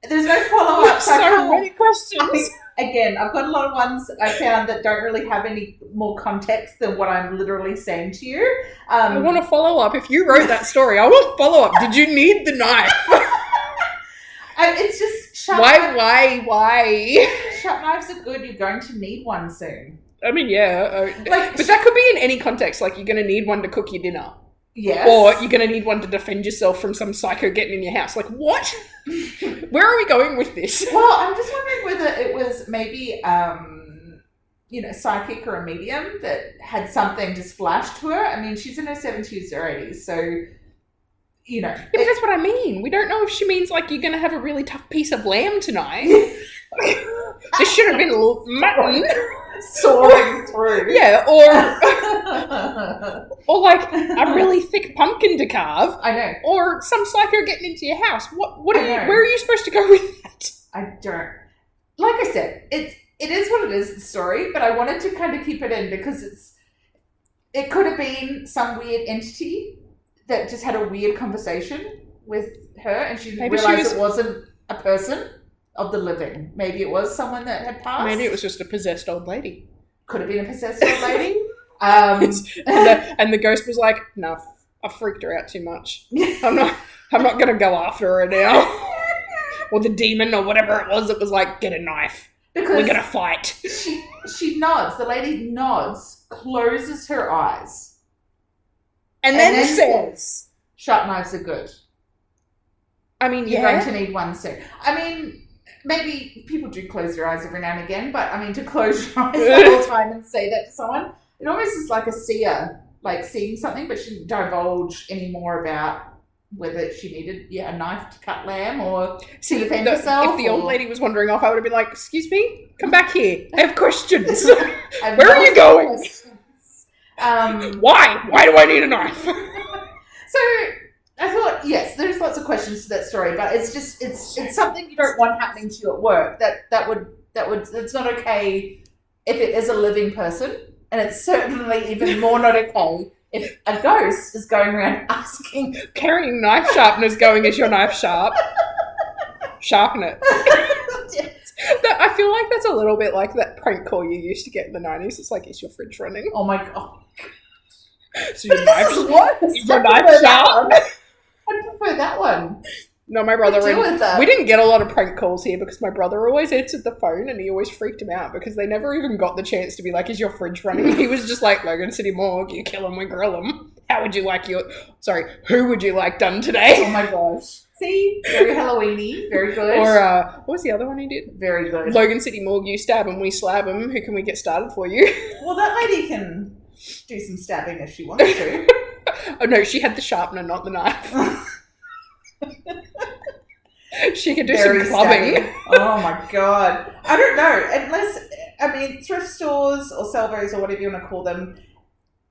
There's no follow-up. So many questions. Again, I've got a lot of ones I found that don't really have any more context than what I'm literally saying to you. I want a follow-up. If you wrote that story, I want follow-up. Did you need the knife? It's just... Why? Sharp knives are good. You're going to need one soon. I mean, yeah. But that could be in any context. Like, you're going to need one to cook your dinner. Yes. Or you're going to need one to defend yourself from some psycho getting in your house. Like, what? Where are we going with this? Well, I'm just wondering whether it was maybe, psychic or a medium that had something just flash to her. I mean, she's in her 70s or 80s, so, Yeah, but that's what I mean. We don't know if she means, like, you're going to have a really tough piece of lamb tonight. This should have been a little mutton. Soaring through. Yeah, or like a really thick pumpkin to carve. I know. Or some psycho getting into your house. Where are you supposed to go with that? I don't. Like I said, it is what it is, the story, but I wanted to kind of keep it in because it could have been some weird entity that just had a weird conversation with her and she didn't realize it wasn't a person of the living. Maybe it was someone that had passed. Maybe it was just a possessed old lady. Could have been a possessed old lady. And the ghost was like, no, I freaked her out too much. I'm not going to go after her now. Or the demon or whatever it was like, get a knife. Because we're going to fight. She nods. The lady nods, closes her eyes. And then says, sharp knives are good. I mean, you're going to need one soon. I mean, maybe people do close their eyes every now and again, but I mean, to close your eyes the whole time and say that to someone, it almost is like a seer, like seeing something, but she didn't divulge any more about whether she needed a knife to cut lamb or to defend herself. If the old lady was wandering off, I would have been like, excuse me, come back here. I have questions. Where are you going? Why? Why do I need a knife? So I thought, yes, there's lots of questions to that story, but it's just it's something you don't want happening to you at work. It's not okay if it is a living person, and it's certainly even more not okay if a ghost is going around asking, carrying knife sharpeners, going, is your knife sharp? Sharpen it. I feel like that's a little bit like that prank call you used to get in the 90s. It's like, is your fridge running? Oh my god. So your knife sharp? I prefer that one. No, my brother. We didn't get a lot of prank calls here because my brother always answered the phone and he always freaked him out because they never even got the chance to be like, is your fridge running? He was just like, Logan City Morgue, you kill him, we grill him. Who would you like done today? Oh my gosh. See? Very Halloween-y. Very good. Or, what was the other one he did? Very good. Logan City Morgue, you stab him, we slab him. Who can we get started for you? Well, that lady can do some stabbing if she wants to. Oh no, she had the sharpener, not the knife. She could do some clubbing. Oh my god. I don't know. Unless, thrift stores or salvos or whatever you want to call them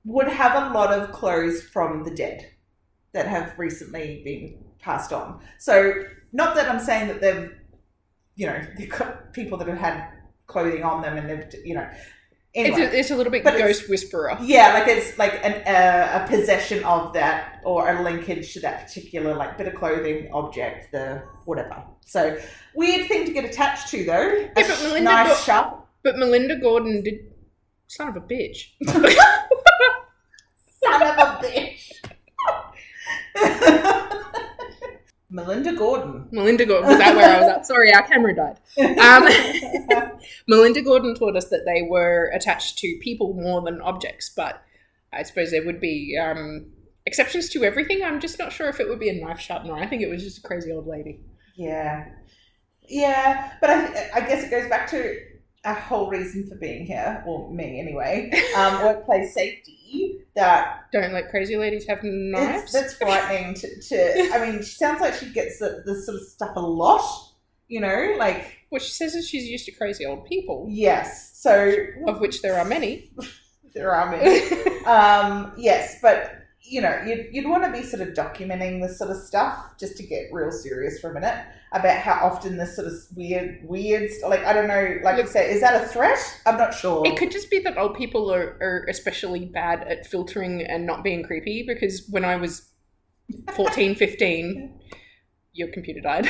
would have a lot of clothes from the dead that have recently been passed on. So not that I'm saying that they've got people that have had clothing on them and they've, anyway. It's a little bit ghost whisperer. Yeah, like it's like a possession of that or a linkage to that particular like bit of clothing, object, the whatever. So weird thing to get attached to though. Yeah, but Melinda Gordon did. Son of a bitch. Son of a bitch. Melinda Gordon. Was that where I was at? Sorry, our camera died. Melinda Gordon taught us that they were attached to people more than objects, but I suppose there would be exceptions to everything. I'm just not sure if it would be a knife sharpener. I think it was just a crazy old lady. Yeah, but I guess it goes back to a whole reason for being here, or me anyway, workplace safety. That don't let crazy ladies have knives. That's frightening. To I mean, she sounds like she gets this sort of stuff a lot. Like what she says is she's used to crazy old people. Yes, so of which there are many. There are many. Yes, but you'd want to be sort of documenting this sort of stuff just to get real serious for a minute about how often this sort of weird, like, I don't know, like you say, is that a threat? I'm not sure. It could just be that old people are especially bad at filtering and not being creepy, because when I was 14, 15, your computer died.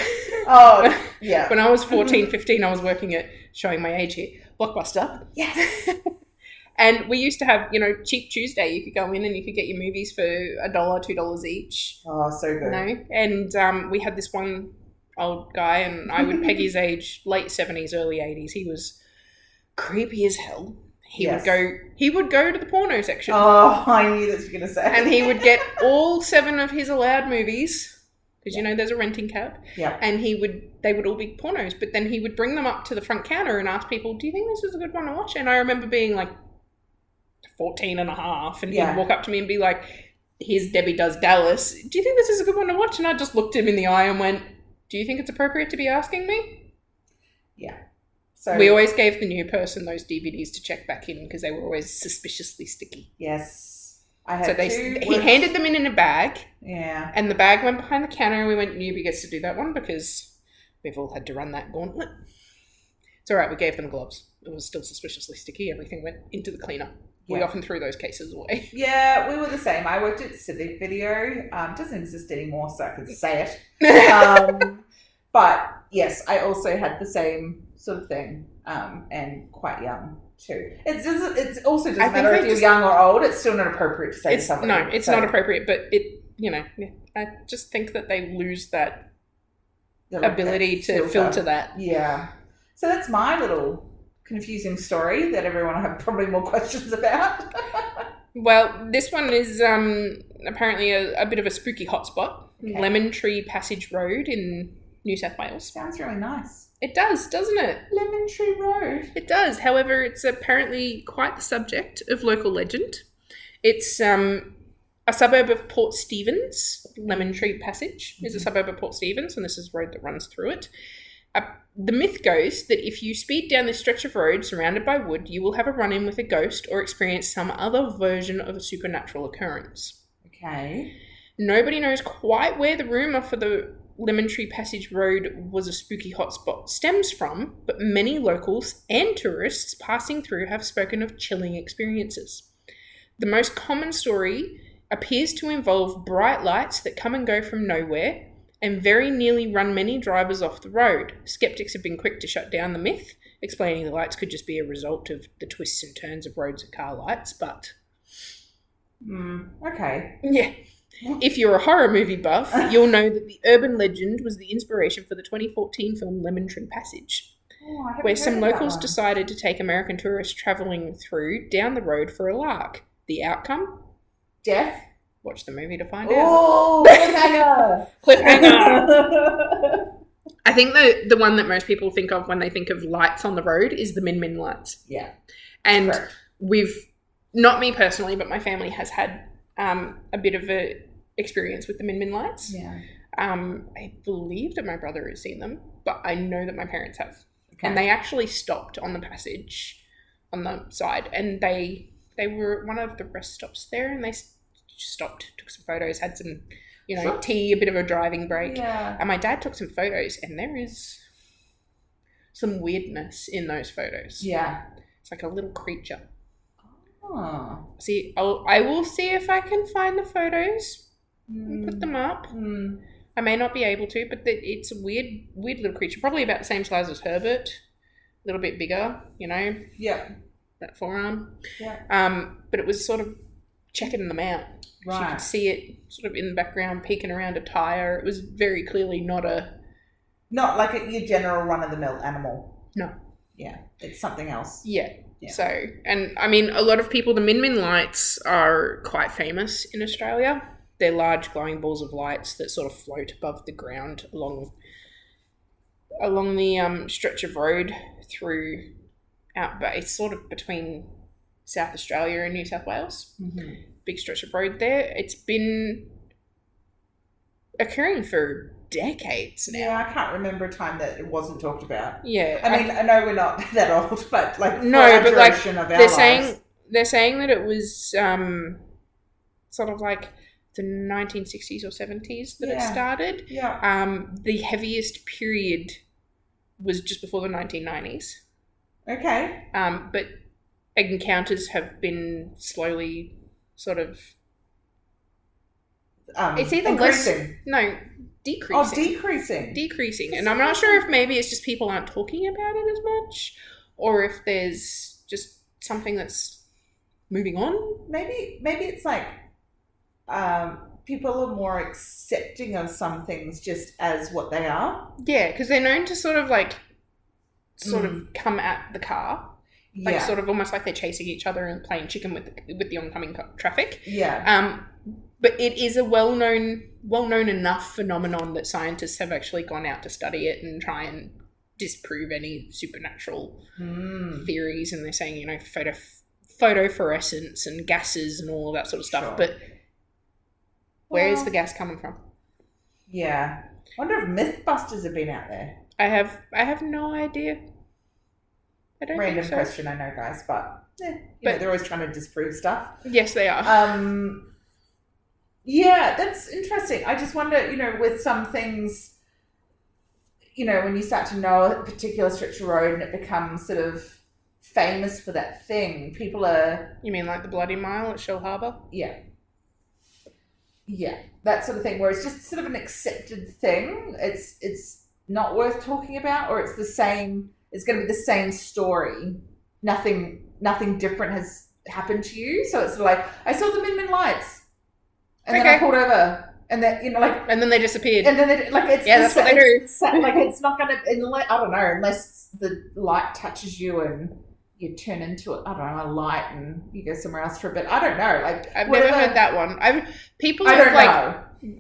Oh, yeah. When I was 14, 15, I was working at, showing my age here, Blockbuster. Yes. And we used to have, Cheap Tuesday. You could go in and you could get your movies for $1, $2 each. Oh, so good. And we had this one old guy, and I would peg his age, late 70s, early 80s. He was creepy as hell. He would go to the porno section. Oh, I knew that you were going to say. And he would get all 7 of his allowed movies, because there's a renting cap. Yeah. And they would all be pornos, but then he would bring them up to the front counter and ask people, do you think this is a good one to watch? And I remember being like 14 and a half, and he'd walk up to me and be like, here's Debbie Does Dallas. Do you think this is a good one to watch? And I just looked him in the eye and went, do you think it's appropriate to be asking me? Yeah. So we always gave the new person those DVDs to check back in because they were always suspiciously sticky. Yes. I had he handed them in a bag. Yeah. And the bag went behind the counter, and we went, newbie gets to do that one because we've all had to run that gauntlet. It's all right. We gave them gloves. It was still suspiciously sticky. Everything went into the cleaner. We often threw those cases away. Yeah, we were the same. I worked at Civic Video. It doesn't exist anymore, so I can say it. But yes, I also had the same sort of thing, and quite young too. It also doesn't matter if you're young or old. It's still not appropriate to say something. No, it's not appropriate. But I just think that they lose that ability to filter that. Yeah. So that's my little confusing story that everyone will have probably more questions about. Well, this one is apparently a bit of a spooky hotspot. Okay. Lemon Tree Passage Road in New South Wales. Sounds really nice. It does, doesn't it? Lemon Tree Road. It does. However, it's apparently quite the subject of local legend. It's a suburb of Port Stephens. Lemon Tree Passage is a suburb of Port Stephens, and this is the road that runs through it. The myth goes that if you speed down this stretch of road surrounded by wood, you will have a run-in with a ghost or experience some other version of a supernatural occurrence. Okay. Nobody knows quite where the rumour for the Lemon Tree Passage Road was a spooky hotspot stems from, but many locals and tourists passing through have spoken of chilling experiences. The most common story appears to involve bright lights that come and go from nowhere, and very nearly run many drivers off the road. Skeptics have been quick to shut down the myth, explaining the lights could just be a result of the twists and turns of roads and car lights, but... Okay. Yeah. If you're a horror movie buff, you'll know that the urban legend was the inspiration for the 2014 film Lemon Tree Passage, where some locals decided to take American tourists travelling through down the road for a lark. The outcome? Death. Watch the movie to find out. Oh, cliffhanger! I think the one that most people think of when they think of lights on the road is the Min Min lights. Yeah. And we've, not me personally, but my family has had a bit of a experience with the Min Min lights. Yeah. I believe that my brother has seen them, but I know that my parents have. Okay. And they actually stopped on the passage on the side, and they were one of the rest stops there, and they stopped, took some photos, had some Sure. Tea, a bit of a driving break. Yeah. And my dad took some photos, and there is some weirdness in those photos. Yeah. It's like a little creature. Oh. See, I will see if I can find the photos and put them up. I may not be able to, but it's a weird little creature. Probably about the same size as Herbert. A little bit bigger, Yeah. That forearm. Yeah. But it was sort of checking them out. Right. You could see it sort of in the background peeking around a tyre. It was very clearly not like your general run-of-the-mill animal. No. Yeah. It's something else. Yeah. So, and I mean, a lot of people, the Min Min lights are quite famous in Australia. They're large glowing balls of lights that sort of float above the ground along the stretch of road through it's sort of between South Australia and New South Wales. Mm-hmm. Big stretch of road there. It's been occurring for decades now. Yeah, I can't remember a time that it wasn't talked about. Yeah. I mean, I know we're not that old, but like no, but like of our they're saying that it was sort of like the 1960s or 70s that it started. Yeah. The heaviest period was just before the 1990s. Okay. But encounters have been slowly sort of it's either increasing. Decreasing. Oh, decreasing. And I'm not sure if maybe it's just people aren't talking about it as much, or if there's just something that's moving on. Maybe it's like people are more accepting of some things just as what they are. Yeah, because they're known to sort of come at the car. Like sort of almost like they're chasing each other and playing chicken with the oncoming traffic. Yeah. But it is a well-known enough phenomenon that scientists have actually gone out to study it and try and disprove any supernatural theories. And they're saying, photofluorescence and gases and all of that sort of stuff. Sure. But where is the gas coming from? Yeah. I wonder if Mythbusters have been out there. I have no idea. I don't Random think so. question, I know, guys, but they're always trying to disprove stuff. Yes, they are. Yeah, that's interesting. I just wonder, with some things, when you start to know a particular stretch of road and it becomes sort of famous for that thing, people are... You mean like the Bloody Mile at Shell Harbour? Yeah. Yeah, that sort of thing, where it's just sort of an accepted thing. It's not worth talking about, or it's the same... It's going to be the same story. Nothing different has happened to you. So it's like, I saw the Min Min lights. And then I pulled over. And then, and then they disappeared. And then it's... Yeah, that's what they do. It's not going to... I don't know, unless the light touches you and you turn into, a light and you go somewhere else for a bit. I don't know. I've never heard that one.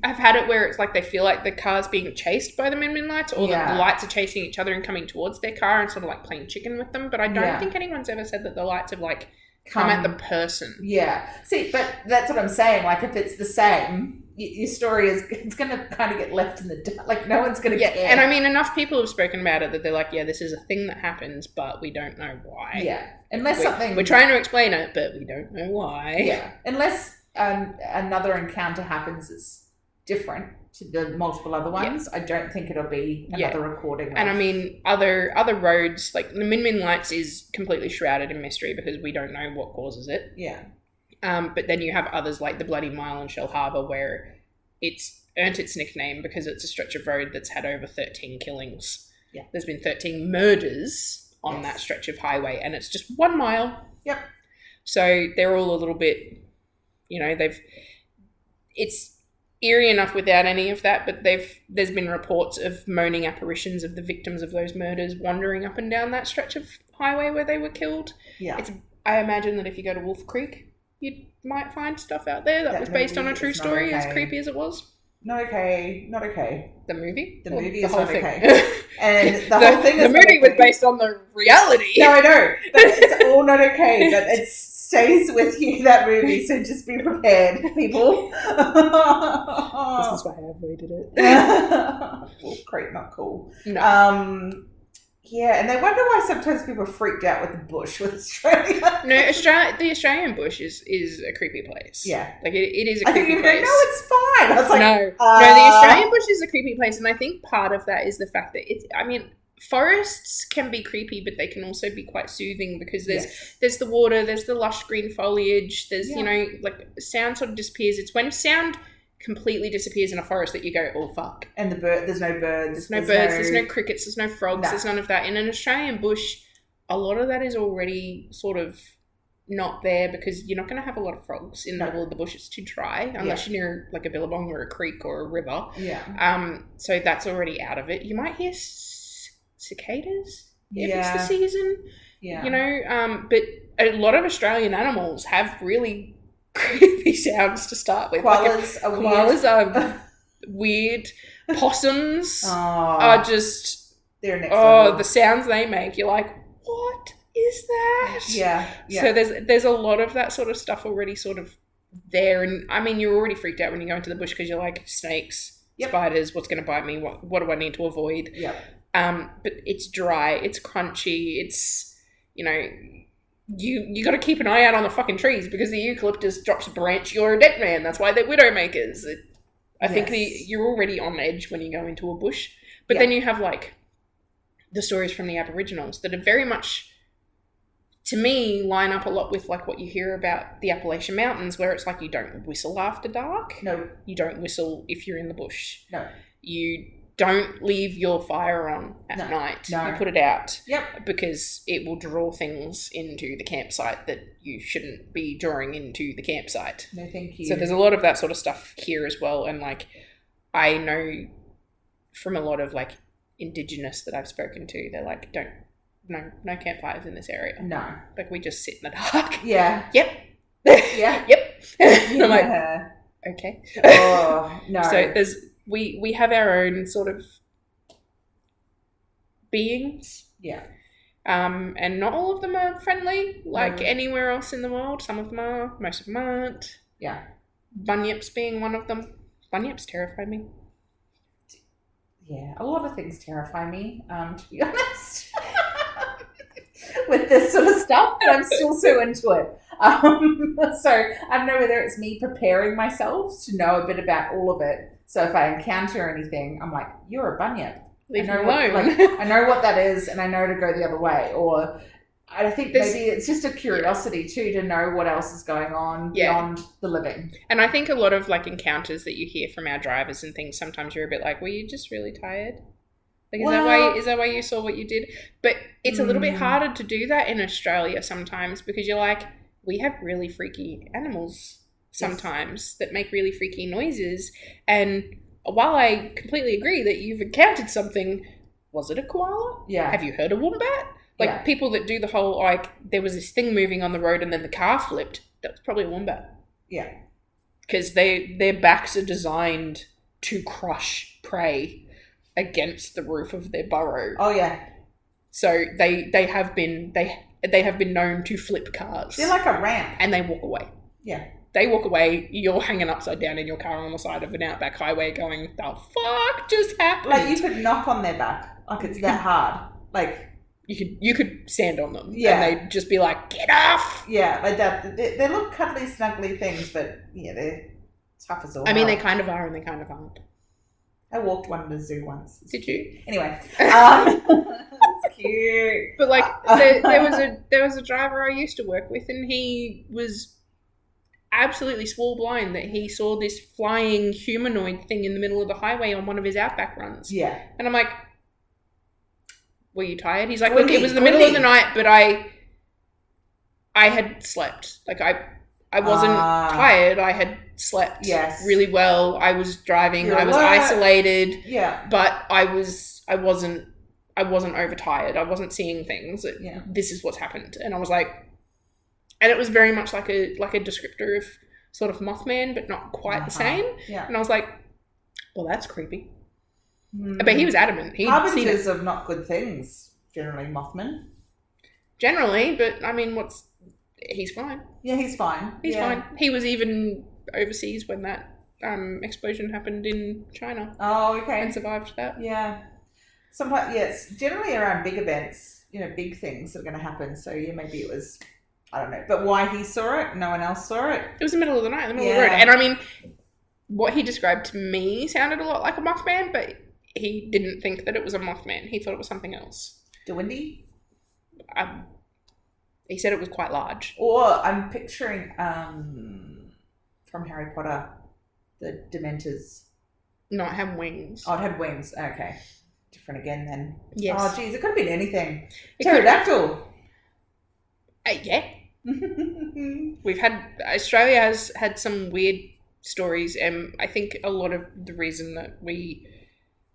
I've had it where it's like they feel like the car's being chased by the Min Min lights, or the lights are chasing each other and coming towards their car and sort of like playing chicken with them. But I don't think anyone's ever said that the lights have come at the person. Yeah. See, but that's what I'm saying. Like, if it's the same, your story it's going to kind of get left in the dark. Like, no one's going to care. And I mean, enough people have spoken about it that they're like, yeah, this is a thing that happens, but we don't know why. Yeah. Unless we're trying to explain it, but we don't know why. Yeah. Unless another encounter happens that's different to the multiple other ones, I don't think it'll be another recording. And I mean, other roads, like the Min Min lights is completely shrouded in mystery because we don't know what causes it. Yeah. But then you have others like the Bloody Mile and Shell Harbour, where it's earned its nickname because it's a stretch of road that's had over 13 killings. Yeah. There's been 13 murders on that stretch of highway, and it's just 1 mile. Yep. So they're all a little bit, it's eerie enough without any of that, but there's been reports of moaning apparitions of the victims of those murders wandering up and down that stretch of highway where they were killed. Yeah. I imagine that if you go to Wolf Creek, you might find stuff out there that was based on a true story, as creepy as it was. Not okay. The movie? The movie is not okay. And the whole thing is... The movie was based on the reality. No, I know. But it's all not okay. But it stays with you, that movie, so just be prepared, people. This is why I avoided it. Wolf Creek, not cool. No. Yeah, and they wonder why sometimes people are freaked out with the bush with Australia. No, the Australian bush is a creepy place. Yeah. Like, it is a I think creepy you go, place. no, it's fine. I was like, no, the Australian bush is a creepy place, and I think part of that is the fact that forests can be creepy, but they can also be quite soothing because there's the water, there's the lush green foliage, there's, like, sound sort of disappears. It's when sound completely disappears in a forest that you go, oh, fuck. And there's no birds. There's no crickets, there's no frogs, there's none of that. In an Australian bush, a lot of that is already sort of not there because you're not going to have a lot of frogs in the middle of the bush. It's too dry unless you're near, like, a billabong or a creek or a river. Yeah. So that's already out of it. You might hear cicadas if it's the season. Yeah. But a lot of Australian animals have really creepy sounds to start with. Koalas are weird. Possums are just... They're next level. The sounds they make, you're like, what is that? Yeah. So there's a lot of that sort of stuff already sort of there. And, I mean, you're already freaked out when you go into the bush because you're like, snakes, spiders, what's going to bite me? What do I need to avoid? Yeah. But it's dry, it's crunchy, it's, you got to keep an eye out on the fucking trees because the eucalyptus drops a branch, you're a dead man. That's why they're widow makers. I think you're already on edge when you go into a bush. But then you have, like, the stories from the Aboriginals that are very much, to me, line up a lot with, like, what you hear about the Appalachian Mountains, where it's like you don't whistle after dark. No. You don't whistle if you're in the bush. No. You don't leave your fire on at night. No. You put it out. Yep. Because it will draw things into the campsite that you shouldn't be drawing into the campsite. No, thank you. So there's a lot of that sort of stuff here as well. And, like, I know from a lot of, like, Indigenous that I've spoken to, they're like, no campfires in this area. No. Like, we just sit in the dark. Yeah. Yep. Yeah. Yep. And I'm like, okay. Oh, no. So we have our own sort of beings. Yeah. And not all of them are friendly, like anywhere else in the world. Some of them are, most of them aren't. Yeah. Bunyips being one of them. Bunyips terrify me. Yeah, a lot of things terrify me, to be honest. With this sort of stuff, but I'm still so into it. So I don't know whether it's me preparing myself to know a bit about all of it. So if I encounter anything, I'm like, you're a bunyip. Leave me alone. I know what that is, and I know to go the other way. Or I think maybe it's just a curiosity too to know what else is going on beyond the living. And I think a lot of, like, encounters that you hear from our drivers and things, sometimes you're a bit like, were you just really tired? Like, is that why you saw what you did? But it's a little bit harder to do that in Australia sometimes because you're like, we have really freaky animals sometimes that make really freaky noises. And while I completely agree that you've encountered something, was it a koala? Yeah. Have you heard a wombat? Like, people that do the whole, like, there was this thing moving on the road and then the car flipped. That was probably a wombat. Yeah. Because their backs are designed to crush prey against the roof of their burrow. Oh, yeah. So they have been known to flip cars. They're like a ramp. And they walk away. Yeah. They walk away, you're hanging upside down in your car on the side of an outback highway going, the fuck just happened? Like, you could knock on their back. Like, it's that hard. Like... You could stand on them. Yeah. And they'd just be like, get off! Yeah, like that. They look cuddly, snuggly things, but, yeah, they're tough as all I mean, they kind of are and they kind of aren't. I walked one in the zoo once. Did you? Anyway. It's cute. But, like, there was a driver I used to work with, and he was absolutely swore blind that he saw this flying humanoid thing in the middle of the highway on one of his outback runs. Yeah. And I'm like, were you tired? He's like, look, it was the middle of the night, but I had slept. Like, I wasn't tired. I had slept really well. I was driving. I was isolated. Yeah. But I wasn't overtired. I wasn't seeing things. This is what's happened. And I was like, and it was very much like a descriptor of sort of Mothman, but not quite the same. Yeah. And I was like, well, that's creepy. But he was adamant. Harbingers of not good things, generally, Mothman. Generally, but I mean, he's fine. Yeah, he's fine. He's fine. He was even overseas when that explosion happened in China. Oh, okay. And survived that. Yeah. sometimes, it's generally around big events, big things that are going to happen. So yeah, maybe it was, I don't know. But why he saw it, no one else saw it. It was the middle of the night, in the middle of the road. And I mean, what he described to me sounded a lot like a Mothman, but he didn't think that it was a Mothman. He thought it was something else. DeWindy? He said it was quite large. Or I'm picturing from Harry Potter, the Dementors. No, it had wings. Oh, it had wings. Okay. Different again then. Yes. Oh, geez, it could have been anything. Pterodactyl. Yeah. Australia has had some weird stories, and I think a lot of the reason that we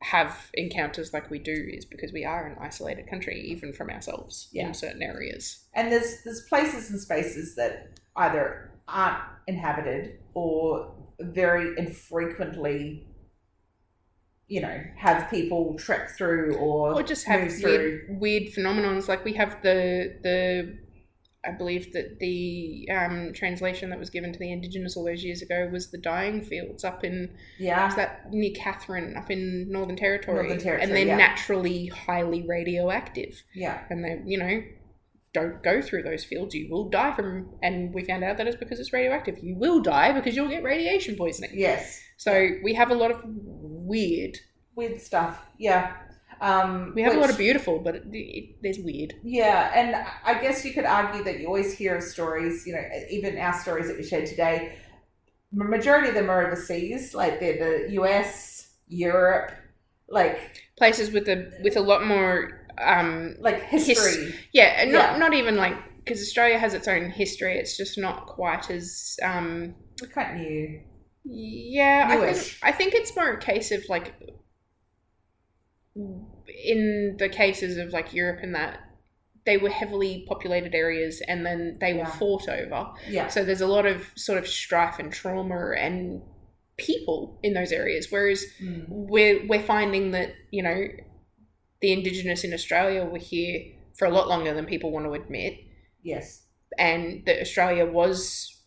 have encounters like we do is because we are an isolated country, even from ourselves in certain areas. And there's places and spaces that either aren't inhabited or very infrequently, have people trek through or just have weird phenomenons. Like we have the I believe that the translation that was given to the Indigenous all those years ago was the dying fields up in, was that near Catherine, up in Northern Territory. And they're naturally highly radioactive. Yeah. And they, don't go through those fields. You will die and we found out that it's because it's radioactive. You will die because you'll get radiation poisoning. Yes. So we have a lot of weird stuff. Yeah. We have a lot of beautiful, but there's weird. Yeah, and I guess you could argue that you always hear of stories, even our stories that we shared today, the majority of them are overseas, like they're the US, Europe, like... Places with a lot more... like history. Not even like... Because Australia has its own history, it's just not quite as... We're quite new. Yeah, newish. I think it's more a case of like... In the cases of like Europe and that, they were heavily populated areas and then they were fought over. Yeah. So there's a lot of sort of strife and trauma and people in those areas. Whereas we're finding that, the Indigenous in Australia were here for a lot longer than people want to admit. Yes. And that Australia was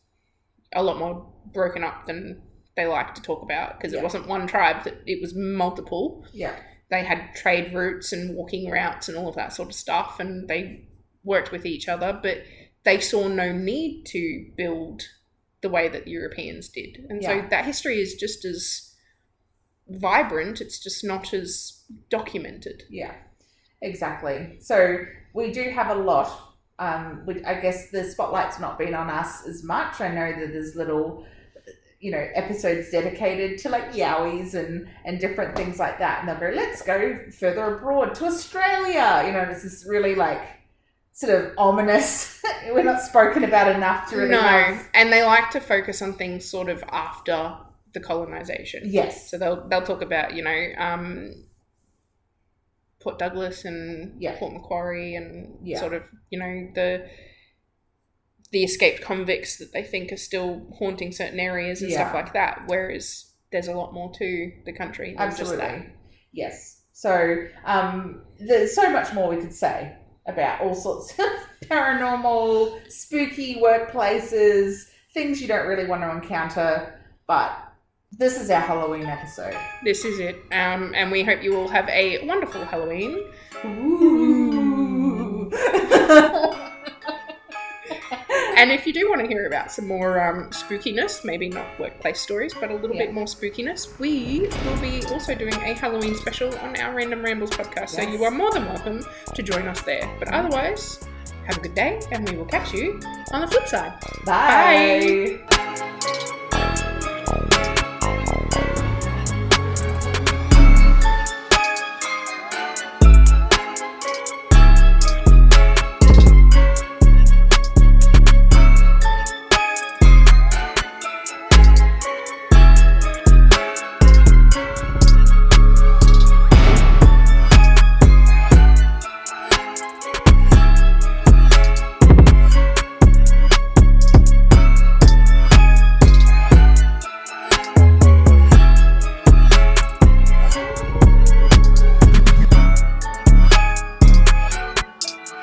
a lot more broken up than they like to talk about because it wasn't one tribe, that it was multiple. Yeah. They had trade routes and walking routes and all of that sort of stuff, and they worked with each other, but they saw no need to build the way that Europeans did. And so that history is just as vibrant, it's just not as documented. Yeah, exactly. So we do have a lot. I guess the spotlight's not been on us as much. I know that there's little... episodes dedicated to like yowies and different things like that. And they'll go, let's go further abroad to Australia. This is really like sort of ominous. We're not spoken about enough to really have. And they like to focus on things sort of after the colonization. Yes. So they'll talk about, Port Douglas and Port Macquarie and sort of, the escaped convicts that they think are still haunting certain areas and stuff like that, whereas there's a lot more to the country than Absolutely. Just that. Yes. So there's so much more we could say about all sorts of paranormal, spooky workplaces, things you don't really want to encounter, but this is our Halloween episode. This is it. And we hope you all have a wonderful Halloween. Ooh. And if you do want to hear about some more spookiness, maybe not workplace stories, but a little bit more spookiness, we will be also doing a Halloween special on our Random Rambles podcast. So you are more than welcome to join us there. But otherwise, have a good day and we will catch you on the flip side. Bye.